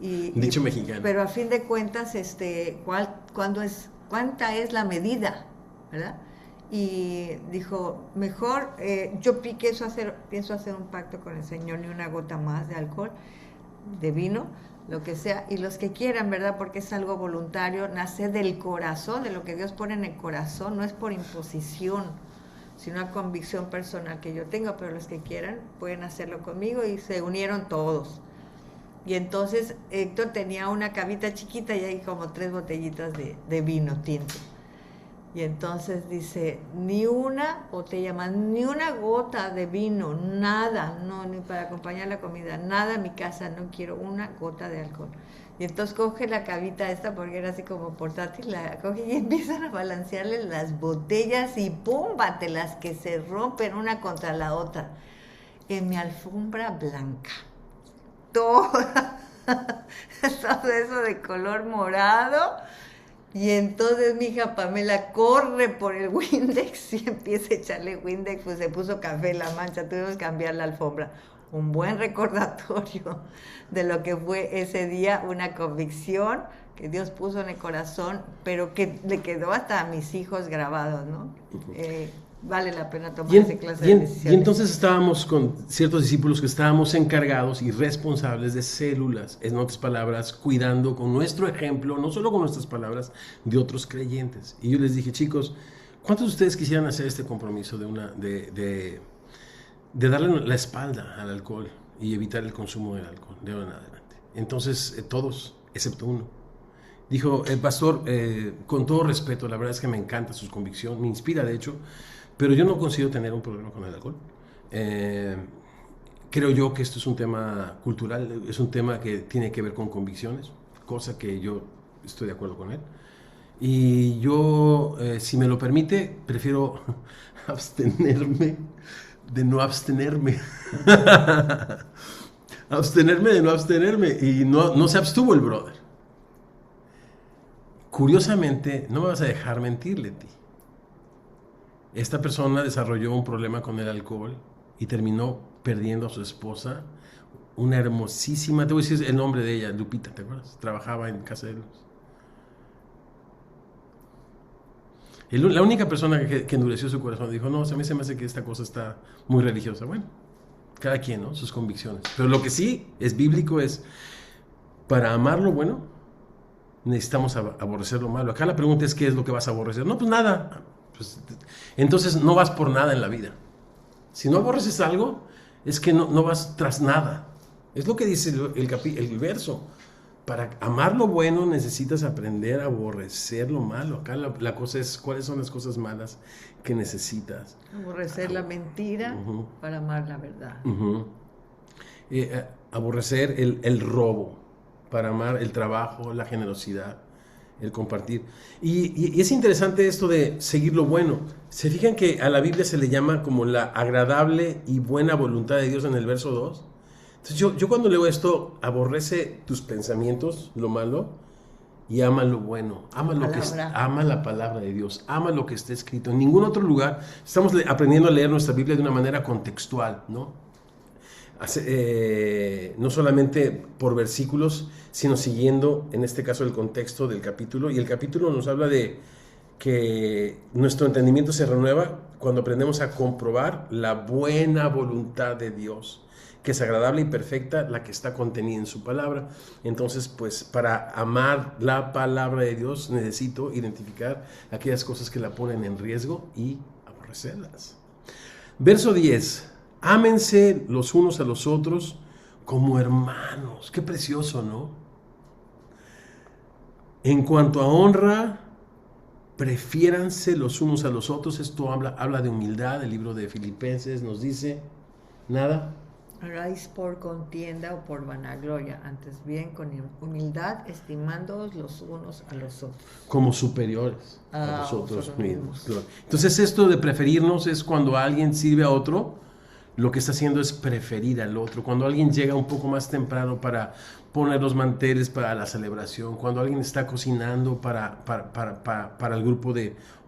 Dicho mexicano. Pero a fin de cuentas, ¿cuánta es la medida? ¿Verdad? Y dijo, mejor, yo pienso hacer un pacto con el Señor, ni una gota más de alcohol, de vino, lo que sea, y los que quieran, ¿verdad? Porque es algo voluntario, nace del corazón, de lo que Dios pone en el corazón, no es por imposición, sino una convicción personal que yo tengo, pero los que quieran pueden hacerlo conmigo, y se unieron todos. Y entonces Héctor tenía una cavita chiquita y hay como 3 botellitas de vino tinto. Y entonces dice, ni una botella más, ni una gota de vino, nada, no, ni para acompañar la comida, nada en mi casa, no quiero una gota de alcohol. Y entonces coge la cavita esta, porque era así como portátil, la coge y empiezan a balancearle las botellas y ¡pum! Batelas que se rompen una contra la otra. En mi alfombra blanca. Todo eso de color morado. Y entonces mi hija Pamela corre por el Windex y empieza a echarle Windex, pues se puso café en la mancha, tuvimos que cambiar la alfombra. Un buen recordatorio de lo que fue ese día, una convicción que Dios puso en el corazón, pero que le quedó hasta a mis hijos grabados, ¿no? Vale la pena tomar esa clase de decisiones. Y entonces estábamos con ciertos discípulos que estábamos encargados y responsables de células, en otras palabras, cuidando con nuestro ejemplo, no solo con nuestras palabras, de otros creyentes. Y yo les dije, chicos, ¿cuántos de ustedes quisieran hacer este compromiso de darle la espalda al alcohol y evitar el consumo del alcohol de ahora en adelante? Entonces, todos, excepto uno. Dijo, pastor, con todo respeto, la verdad es que me encanta su convicción, me inspira de hecho, pero yo no consigo tener un problema con el alcohol. Creo yo que esto es un tema cultural, es un tema que tiene que ver con convicciones, cosa que yo estoy de acuerdo con él. Y yo, si me lo permite, prefiero abstenerme de no abstenerme. Abstenerme de no abstenerme. Y no se abstuvo el brother. Curiosamente, no me vas a dejar mentir, Leti. Esta persona desarrolló un problema con el alcohol y terminó perdiendo a su esposa, una hermosísima, te voy a decir el nombre de ella, Lupita, ¿te acuerdas? Trabajaba en Casa de Luz. La única persona que endureció su corazón dijo, no, a mí se me hace que esta cosa está muy religiosa. Bueno, cada quien, ¿no? Sus convicciones. Pero lo que sí es bíblico es, para amar lo bueno, necesitamos aborrecer lo malo. Acá la pregunta es, ¿qué es lo que vas a aborrecer? No, pues nada. Pues, entonces no vas por nada en la vida. Si no aborreces algo, es que no vas tras nada. Es lo que dice el verso. Para amar lo bueno necesitas aprender a aborrecer lo malo. Acá la cosa es, ¿cuáles son las cosas malas que necesitas? Aborrecer la mentira para amar la verdad. Aborrecer el robo para amar el trabajo, la generosidad, el compartir. Y es interesante esto de seguir lo bueno. ¿Se fijan que a la Biblia se le llama como la agradable y buena voluntad de Dios en el verso 2? Entonces yo cuando leo esto, aborrece tus pensamientos, lo malo, y ama lo bueno. Ama la palabra de Dios, ama lo que está escrito. En ningún otro lugar estamos aprendiendo a leer nuestra Biblia de una manera contextual, ¿no? No solamente por versículos, sino siguiendo, en este caso, el contexto del capítulo. Y el capítulo nos habla de que nuestro entendimiento se renueva cuando aprendemos a comprobar la buena voluntad de Dios, que es agradable y perfecta, la que está contenida en su palabra. Entonces, pues, para amar la palabra de Dios, necesito identificar aquellas cosas que la ponen en riesgo y aborrecerlas. Verso 10. Ámense los unos a los otros como hermanos. Qué precioso, ¿no? En cuanto a honra, prefiéranse los unos a los otros. Esto habla de humildad. El libro de Filipenses nos dice, nada hagáis por contienda o por vanagloria, antes bien con humildad, estimándoos los unos a los otros. Como superiores a nosotros mismos. Entonces esto de preferirnos es cuando alguien sirve a otro, lo que está haciendo es preferir al otro. Cuando alguien llega un poco más temprano para poner los manteles para la celebración, cuando alguien está cocinando para el grupo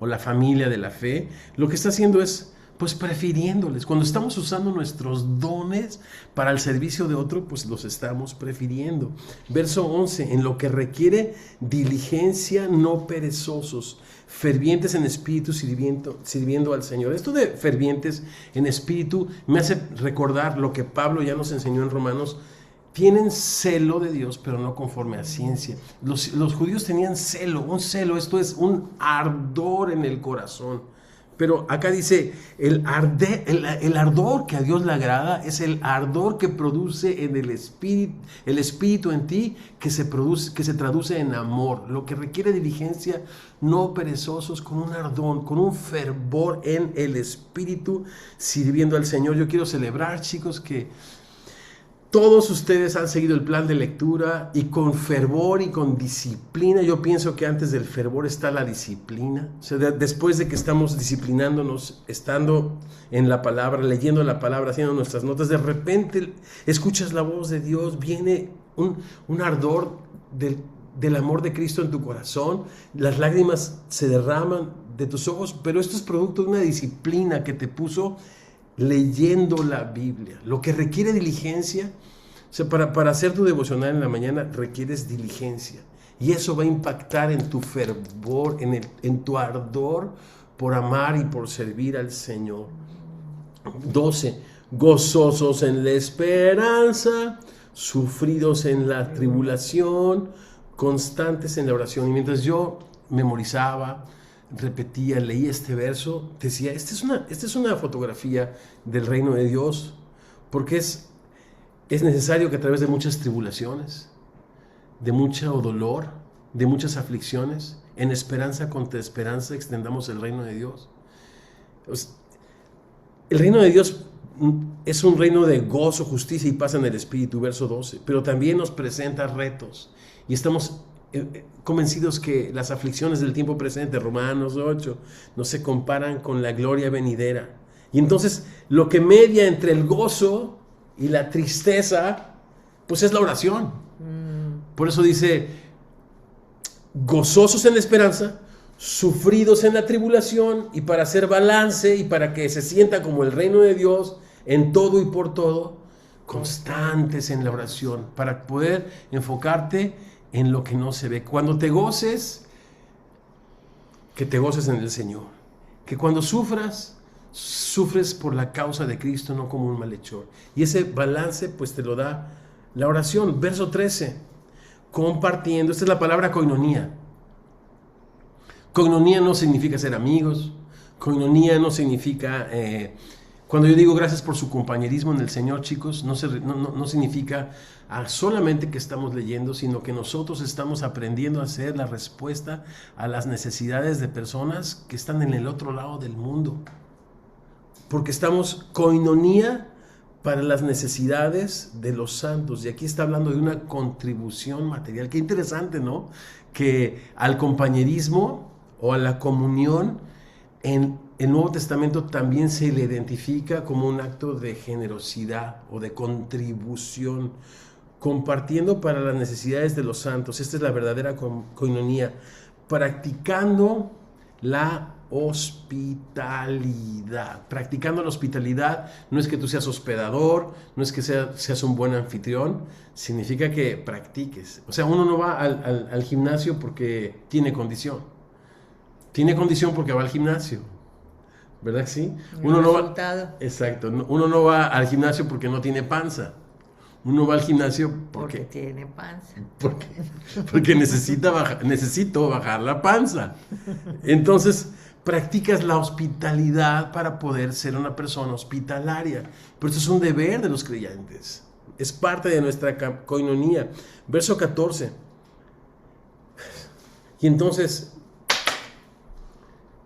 o la familia de la fe, lo que está haciendo es pues prefiriéndoles. Cuando estamos usando nuestros dones para el servicio de otro, pues los estamos prefiriendo. Verso 11, en lo que requiere diligencia, no perezosos, fervientes en espíritu, sirviendo al Señor. Esto de fervientes en espíritu me hace recordar lo que Pablo ya nos enseñó en Romanos. Tienen celo de Dios, pero no conforme a ciencia. Los judíos tenían un celo, esto es un ardor en el corazón. Pero acá dice, el ardor que a Dios le agrada es el ardor que produce en el espíritu en ti, que se traduce en amor. Lo que requiere diligencia, no perezosos, con un ardor, con un fervor en el espíritu, sirviendo al Señor. Yo quiero celebrar, chicos, que todos ustedes han seguido el plan de lectura y con fervor y con disciplina. Yo pienso que antes del fervor está la disciplina. O sea, después de que estamos disciplinándonos, estando en la palabra, leyendo la palabra, haciendo nuestras notas, de repente escuchas la voz de Dios, viene un ardor del amor de Cristo en tu corazón, las lágrimas se derraman de tus ojos, pero esto es producto de una disciplina que te puso leyendo la Biblia. Lo que requiere diligencia, o sea, para hacer tu devocional en la mañana requieres diligencia, y eso va a impactar en tu fervor, en tu ardor por amar y por servir al Señor. 12. Gozosos en la esperanza, sufridos en la tribulación, constantes en la oración. Y mientras yo memorizaba, repetía, leía este verso, decía, esta es una fotografía del reino de Dios, porque es necesario que a través de muchas tribulaciones, de mucho dolor, de muchas aflicciones, en esperanza contra esperanza, extendamos el reino de Dios. El reino de Dios es un reino de gozo, justicia y paz en el Espíritu, verso 12, pero también nos presenta retos, y estamos convencidos que las aflicciones del tiempo presente, Romanos 8, no se comparan con la gloria venidera. Y entonces lo que media entre el gozo y la tristeza, pues es la oración. Por eso dice, gozosos en la esperanza, sufridos en la tribulación, y para hacer balance y para que se sienta como el reino de Dios en todo y por todo, constantes en la oración, para poder enfocarte en lo que no se ve. Cuando te goces, que te goces en el Señor. Que cuando sufras, sufres por la causa de Cristo, no como un malhechor. Y ese balance pues te lo da la oración. Verso 13, compartiendo. Esta es la palabra koinonía. Koinonía no significa ser amigos. Koinonía no significa... cuando yo digo gracias por su compañerismo en el Señor, chicos, no significa solamente que estamos leyendo, sino que nosotros estamos aprendiendo a hacer la respuesta a las necesidades de personas que están en el otro lado del mundo. Porque estamos koinonía para las necesidades de los santos. Y aquí está hablando de una contribución material. Qué interesante, ¿no? Que al compañerismo o a la comunión en el Nuevo Testamento también se le identifica como un acto de generosidad o de contribución, compartiendo para las necesidades de los santos. Esta es la verdadera koinonía, practicando la hospitalidad. Practicando la hospitalidad no es que tú seas hospedador, no es que seas un buen anfitrión, significa que practiques. O sea, uno no va al gimnasio porque tiene condición. Tiene condición porque va al gimnasio, ¿verdad que sí? Uno no va, exacto, uno no va al gimnasio porque no tiene panza. Uno va al gimnasio porque tiene panza. Porque necesito bajar la panza. Entonces, practicas la hospitalidad para poder ser una persona hospitalaria. Pero esto es un deber de los creyentes. Es parte de nuestra koinonía. Verso 14. Y entonces...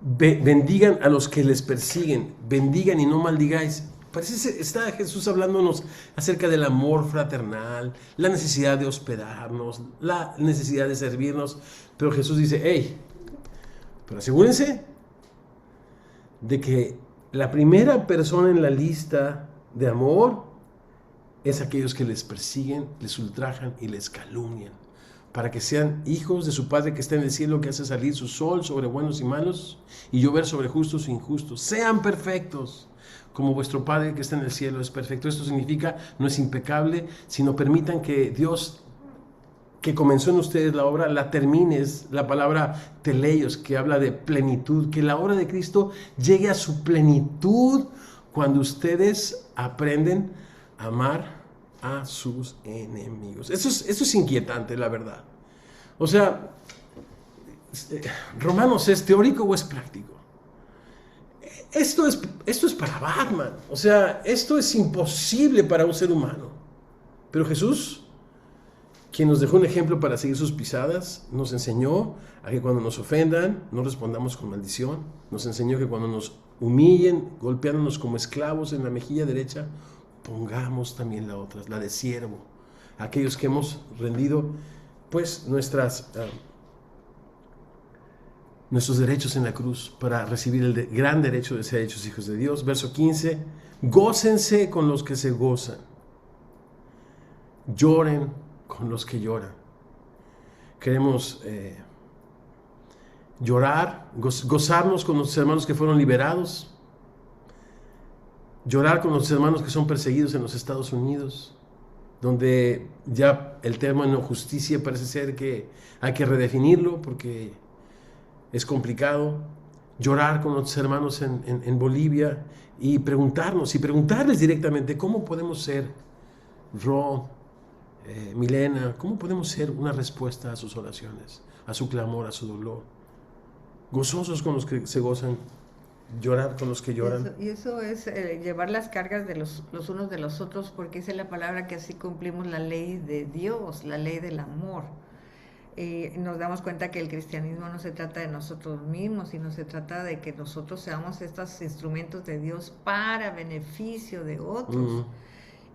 bendigan a los que les persiguen, bendigan y no maldigáis. Parece que está Jesús hablándonos acerca del amor fraternal, la necesidad de hospedarnos, la necesidad de servirnos, pero Jesús dice, hey, pero asegúrense de que la primera persona en la lista de amor es aquellos que les persiguen, les ultrajan y les calumnian, para que sean hijos de su Padre que está en el cielo, que hace salir su sol sobre buenos y malos y llover sobre justos e injustos. Sean perfectos, como vuestro Padre que está en el cielo es perfecto. Esto significa, no es impecable, sino permitan que Dios, que comenzó en ustedes la obra, la termine. Es la palabra teleios, que habla de plenitud, que la obra de Cristo llegue a su plenitud cuando ustedes aprenden a amar a sus enemigos. Eso es inquietante, la verdad. O sea, Romanos, ¿es teórico o es práctico? Esto es para Batman. O sea, esto es imposible para un ser humano. Pero Jesús, quien nos dejó un ejemplo para seguir sus pisadas, nos enseñó a que cuando nos ofendan, no respondamos con maldición. Nos enseñó que cuando nos humillen, golpeándonos como esclavos en la mejilla derecha, pongamos también la otra, la de siervo. Aquellos que hemos rendido pues nuestros derechos en la cruz para recibir el gran derecho de ser hechos hijos de Dios. Verso 15, gócense con los que se gozan, lloren con los que lloran. Queremos llorar, gozarnos con los hermanos que fueron liberados, llorar con los hermanos que son perseguidos en los Estados Unidos, donde ya el término justicia parece ser que hay que redefinirlo porque es complicado. Llorar con los hermanos en Bolivia y preguntarles directamente cómo podemos ser, Milena, cómo podemos ser una respuesta a sus oraciones, a su clamor, a su dolor. Gozosos con los que se gozan, llorar con los que lloran. Eso es llevar las cargas de los unos de los otros, porque esa es la palabra que así cumplimos la ley de Dios, la ley del amor. Nos damos cuenta que el cristianismo no se trata de nosotros mismos, sino se trata de que nosotros seamos estos instrumentos de Dios para beneficio de otros.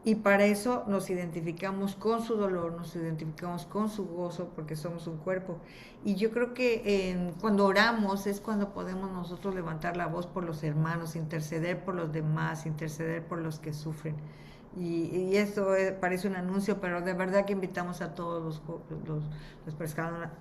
Y para eso nos identificamos con su dolor, nos identificamos con su gozo, porque somos un cuerpo. Y yo creo que cuando oramos es cuando podemos nosotros levantar la voz por los hermanos, interceder por los demás, interceder por los que sufren. Y eso parece un anuncio, pero de verdad que invitamos a todos las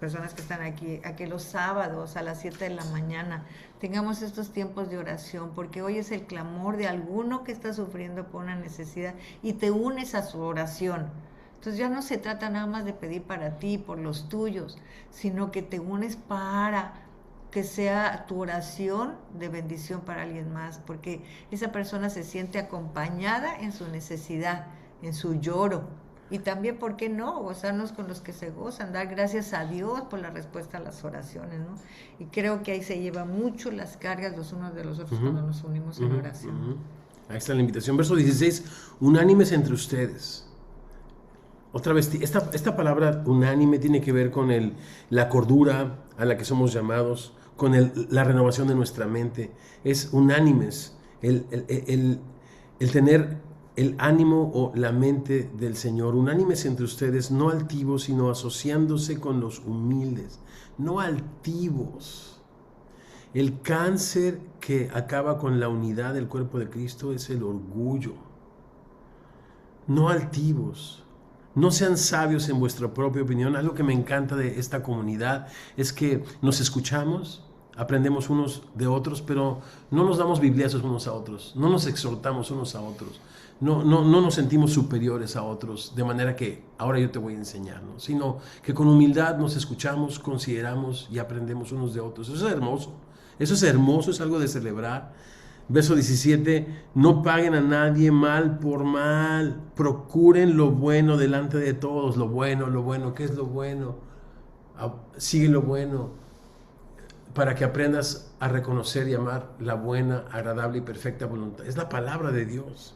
personas que están aquí a que los sábados a las 7 de la mañana tengamos estos tiempos de oración, porque hoy es el clamor de alguno que está sufriendo por una necesidad y te unes a su oración. Entonces ya no se trata nada más de pedir para ti, por los tuyos, sino que te unes para que sea tu oración de bendición para alguien más, porque esa persona se siente acompañada en su necesidad, en su lloro. Y también, ¿por qué no? Gozarnos con los que se gozan, dar gracias a Dios por la respuesta a las oraciones, ¿no? Y creo que ahí se lleva mucho las cargas los unos de los otros cuando nos unimos en oración. Ahí está la invitación. Verso 16, unánimes entre ustedes. Otra vez, esta palabra unánime tiene que ver con la cordura a la que somos llamados, con la renovación de nuestra mente. Es unánimes, el tener el ánimo o la mente del Señor. Unánimes entre ustedes, no altivos, sino asociándose con los humildes. No altivos. El cáncer que acaba con la unidad del cuerpo de Cristo es el orgullo. No altivos. No sean sabios en vuestra propia opinión. Algo que me encanta de esta comunidad es que nos escuchamos, aprendemos unos de otros, pero no nos damos bibliazos unos a otros, no nos exhortamos unos a otros, no nos sentimos superiores a otros, de manera que ahora yo te voy a enseñar, ¿no? Sino que con humildad nos escuchamos, consideramos y aprendemos unos de otros. Eso es hermoso, es algo de celebrar. Verso 17, no paguen a nadie mal por mal, procuren lo bueno delante de todos, lo bueno, ¿qué es lo bueno? Sigue lo bueno, para que aprendas a reconocer y amar la buena, agradable y perfecta voluntad. Es la palabra de Dios.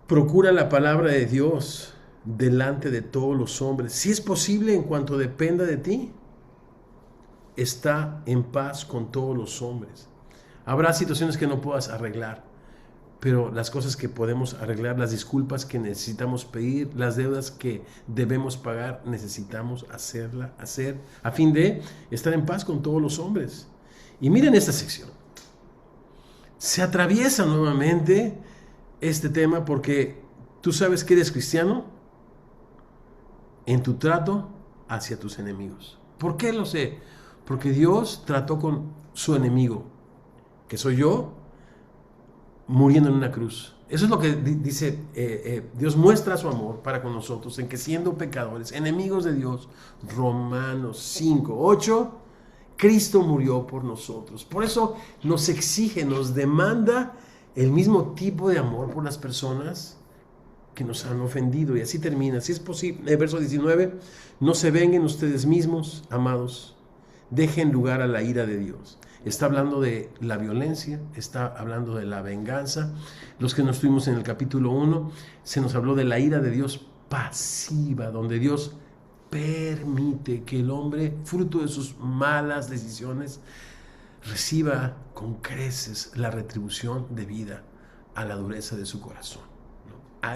Procura la palabra de Dios delante de todos los hombres. Si es posible, en cuanto dependa de ti, está en paz con todos los hombres. Habrá situaciones que no puedas arreglar, pero las cosas que podemos arreglar, las disculpas que necesitamos pedir, las deudas que debemos pagar, necesitamos hacer a fin de estar en paz con todos los hombres. Y miren esta sección. Se atraviesa nuevamente este tema porque tú sabes que eres cristiano en tu trato hacia tus enemigos. ¿Por qué lo sé? Porque Dios trató con su enemigo, que soy yo, muriendo en una cruz. Eso es lo que dice, Dios muestra su amor para con nosotros, en que siendo pecadores, enemigos de Dios, Romanos 5:8, Cristo murió por nosotros. Por eso nos exige, nos demanda el mismo tipo de amor por las personas que nos han ofendido. Y así termina. Si es posible, verso 19, no se vengan ustedes mismos, amados, dejen lugar a la ira de Dios. Está hablando de la violencia, está hablando de la venganza. Los que no estuvimos en el capítulo 1, se nos habló de la ira de Dios pasiva, donde Dios permite que el hombre, fruto de sus malas decisiones, reciba con creces la retribución debida a la dureza de su corazón, ¿no?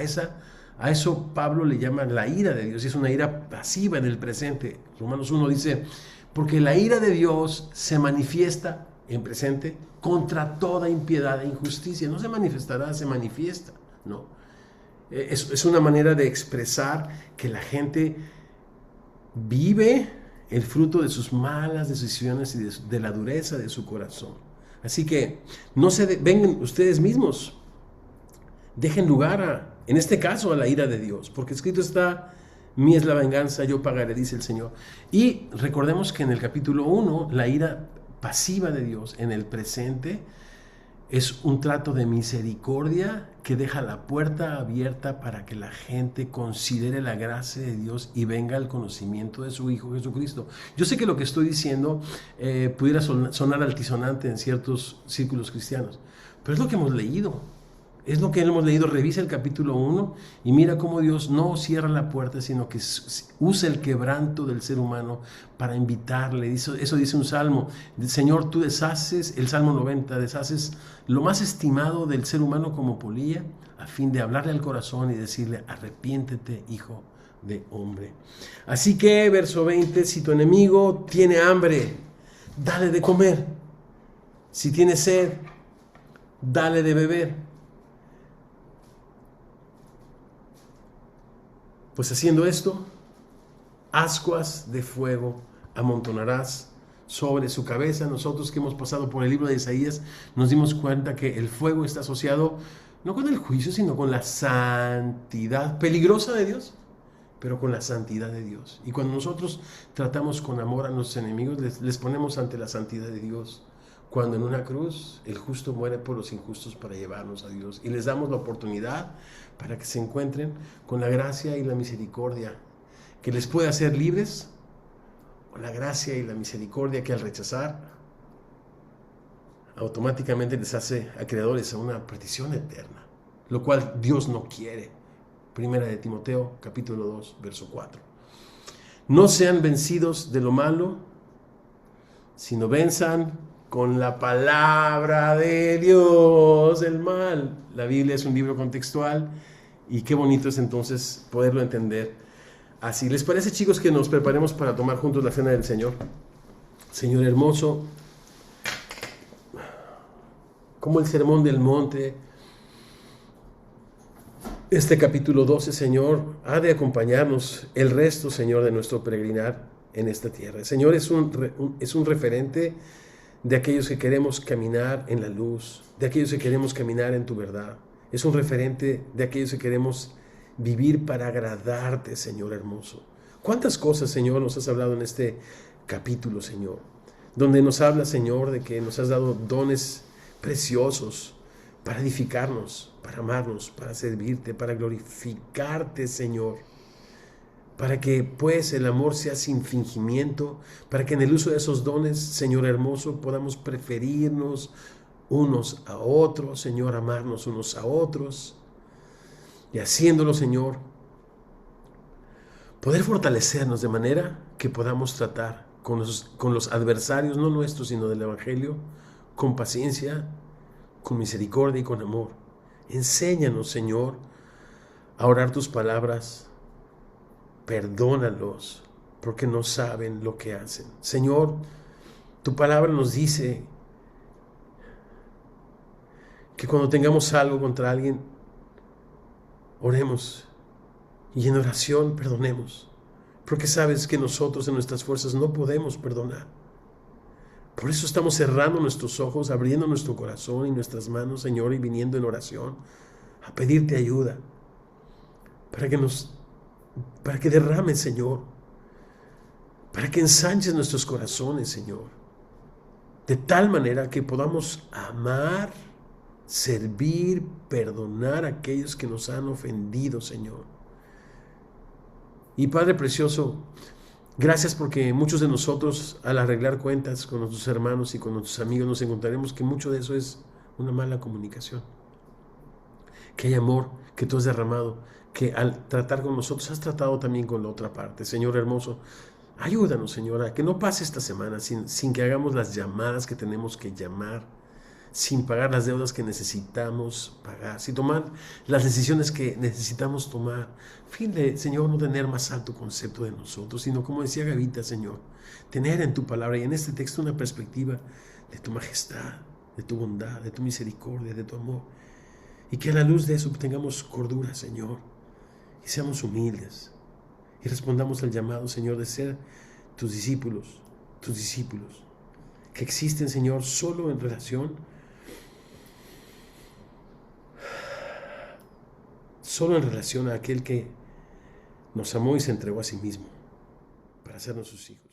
A eso Pablo le llama la ira de Dios, y es una ira pasiva en el presente. Romanos 1 dice, porque la ira de Dios se manifiesta en presente contra toda impiedad e injusticia. No se manifestará, se manifiesta, ¿no? Es una manera de expresar que la gente vive el fruto de sus malas decisiones y de la dureza de su corazón. Así que no se vengan ustedes mismos, dejen lugar en este caso a la ira de Dios, porque escrito está, mía es la venganza, yo pagaré, dice el Señor. Y recordemos que en el capítulo 1, la ira pasiva de Dios en el presente es un trato de misericordia que deja la puerta abierta para que la gente considere la gracia de Dios y venga al conocimiento de su Hijo Jesucristo. Yo sé que lo que estoy diciendo pudiera sonar altisonante en ciertos círculos cristianos, pero es lo que hemos leído. Es lo que hemos leído. Revisa el capítulo 1 y mira cómo Dios no cierra la puerta, sino que usa el quebranto del ser humano para invitarle. Eso dice un salmo. Señor, tú deshaces, el Salmo 90, deshaces lo más estimado del ser humano como polilla, a fin de hablarle al corazón y decirle, arrepiéntete, hijo de hombre. Así que, verso 20, si tu enemigo tiene hambre, dale de comer. Si tiene sed, dale de beber. Pues haciendo esto, ascuas de fuego amontonarás sobre su cabeza. Nosotros que hemos pasado por el libro de Isaías nos dimos cuenta que el fuego está asociado no con el juicio, sino con la santidad peligrosa de Dios, pero con la santidad de Dios. Y cuando nosotros tratamos con amor a nuestros enemigos, les ponemos ante la santidad de Dios. Cuando en una cruz el justo muere por los injustos para llevarnos a Dios. Y les damos la oportunidad para que se encuentren con la gracia y la misericordia que les puede hacer libres, o la gracia y la misericordia que al rechazar automáticamente les hace acreedores a una perdición eterna, lo cual Dios no quiere. Primera de Timoteo, capítulo 2, verso 4. No sean vencidos de lo malo, sino venzan con la palabra de Dios el mal. La Biblia es un libro contextual y qué bonito es entonces poderlo entender así. ¿Les parece, chicos, que nos preparemos para tomar juntos la cena del Señor? Señor hermoso, como el sermón del monte, este capítulo 12, Señor, ha de acompañarnos el resto, Señor, de nuestro peregrinar en esta tierra. Señor, es un referente de aquellos que queremos caminar en la luz, de aquellos que queremos caminar en tu verdad. Es un referente de aquellos que queremos vivir para agradarte, Señor hermoso. ¿Cuántas cosas, Señor, nos has hablado en este capítulo, Señor? Donde nos habla, Señor, de que nos has dado dones preciosos para edificarnos, para amarnos, para servirte, para glorificarte, Señor. Para que pues el amor sea sin fingimiento, para que en el uso de esos dones, Señor hermoso, podamos preferirnos unos a otros, Señor, amarnos unos a otros, y haciéndolo, Señor, poder fortalecernos de manera que podamos tratar con los adversarios, no nuestros, sino del Evangelio, con paciencia, con misericordia y con amor. Enséñanos, Señor, a orar tus palabras. Perdónalos, porque no saben lo que hacen. Señor, tu palabra nos dice que cuando tengamos algo contra alguien, oremos y en oración perdonemos, porque sabes que nosotros en nuestras fuerzas no podemos perdonar. Por eso estamos cerrando nuestros ojos, abriendo nuestro corazón y nuestras manos, Señor, y viniendo en oración a pedirte ayuda para que derrames, Señor, para que ensanches nuestros corazones, Señor, de tal manera que podamos amar, servir, perdonar a aquellos que nos han ofendido, Señor. Y Padre precioso, gracias porque muchos de nosotros al arreglar cuentas con nuestros hermanos y con nuestros amigos nos encontraremos que mucho de eso es una mala comunicación. Que hay amor que tú has derramado, que al tratar con nosotros has tratado también con la otra parte. Señor hermoso, ayúdanos, Señor, a que no pase esta semana sin que hagamos las llamadas que tenemos que llamar, sin pagar las deudas que necesitamos pagar, sin tomar las decisiones que necesitamos tomar. Fin de, Señor, no tener más alto concepto de nosotros, sino, como decía Gavita, Señor, tener en tu palabra y en este texto una perspectiva de tu majestad, de tu bondad, de tu misericordia, de tu amor. Y que a la luz de eso tengamos cordura, Señor, y seamos humildes y respondamos al llamado, Señor, de ser tus discípulos, que existen, Señor, solo en relación a aquel que nos amó y se entregó a sí mismo para hacernos sus hijos.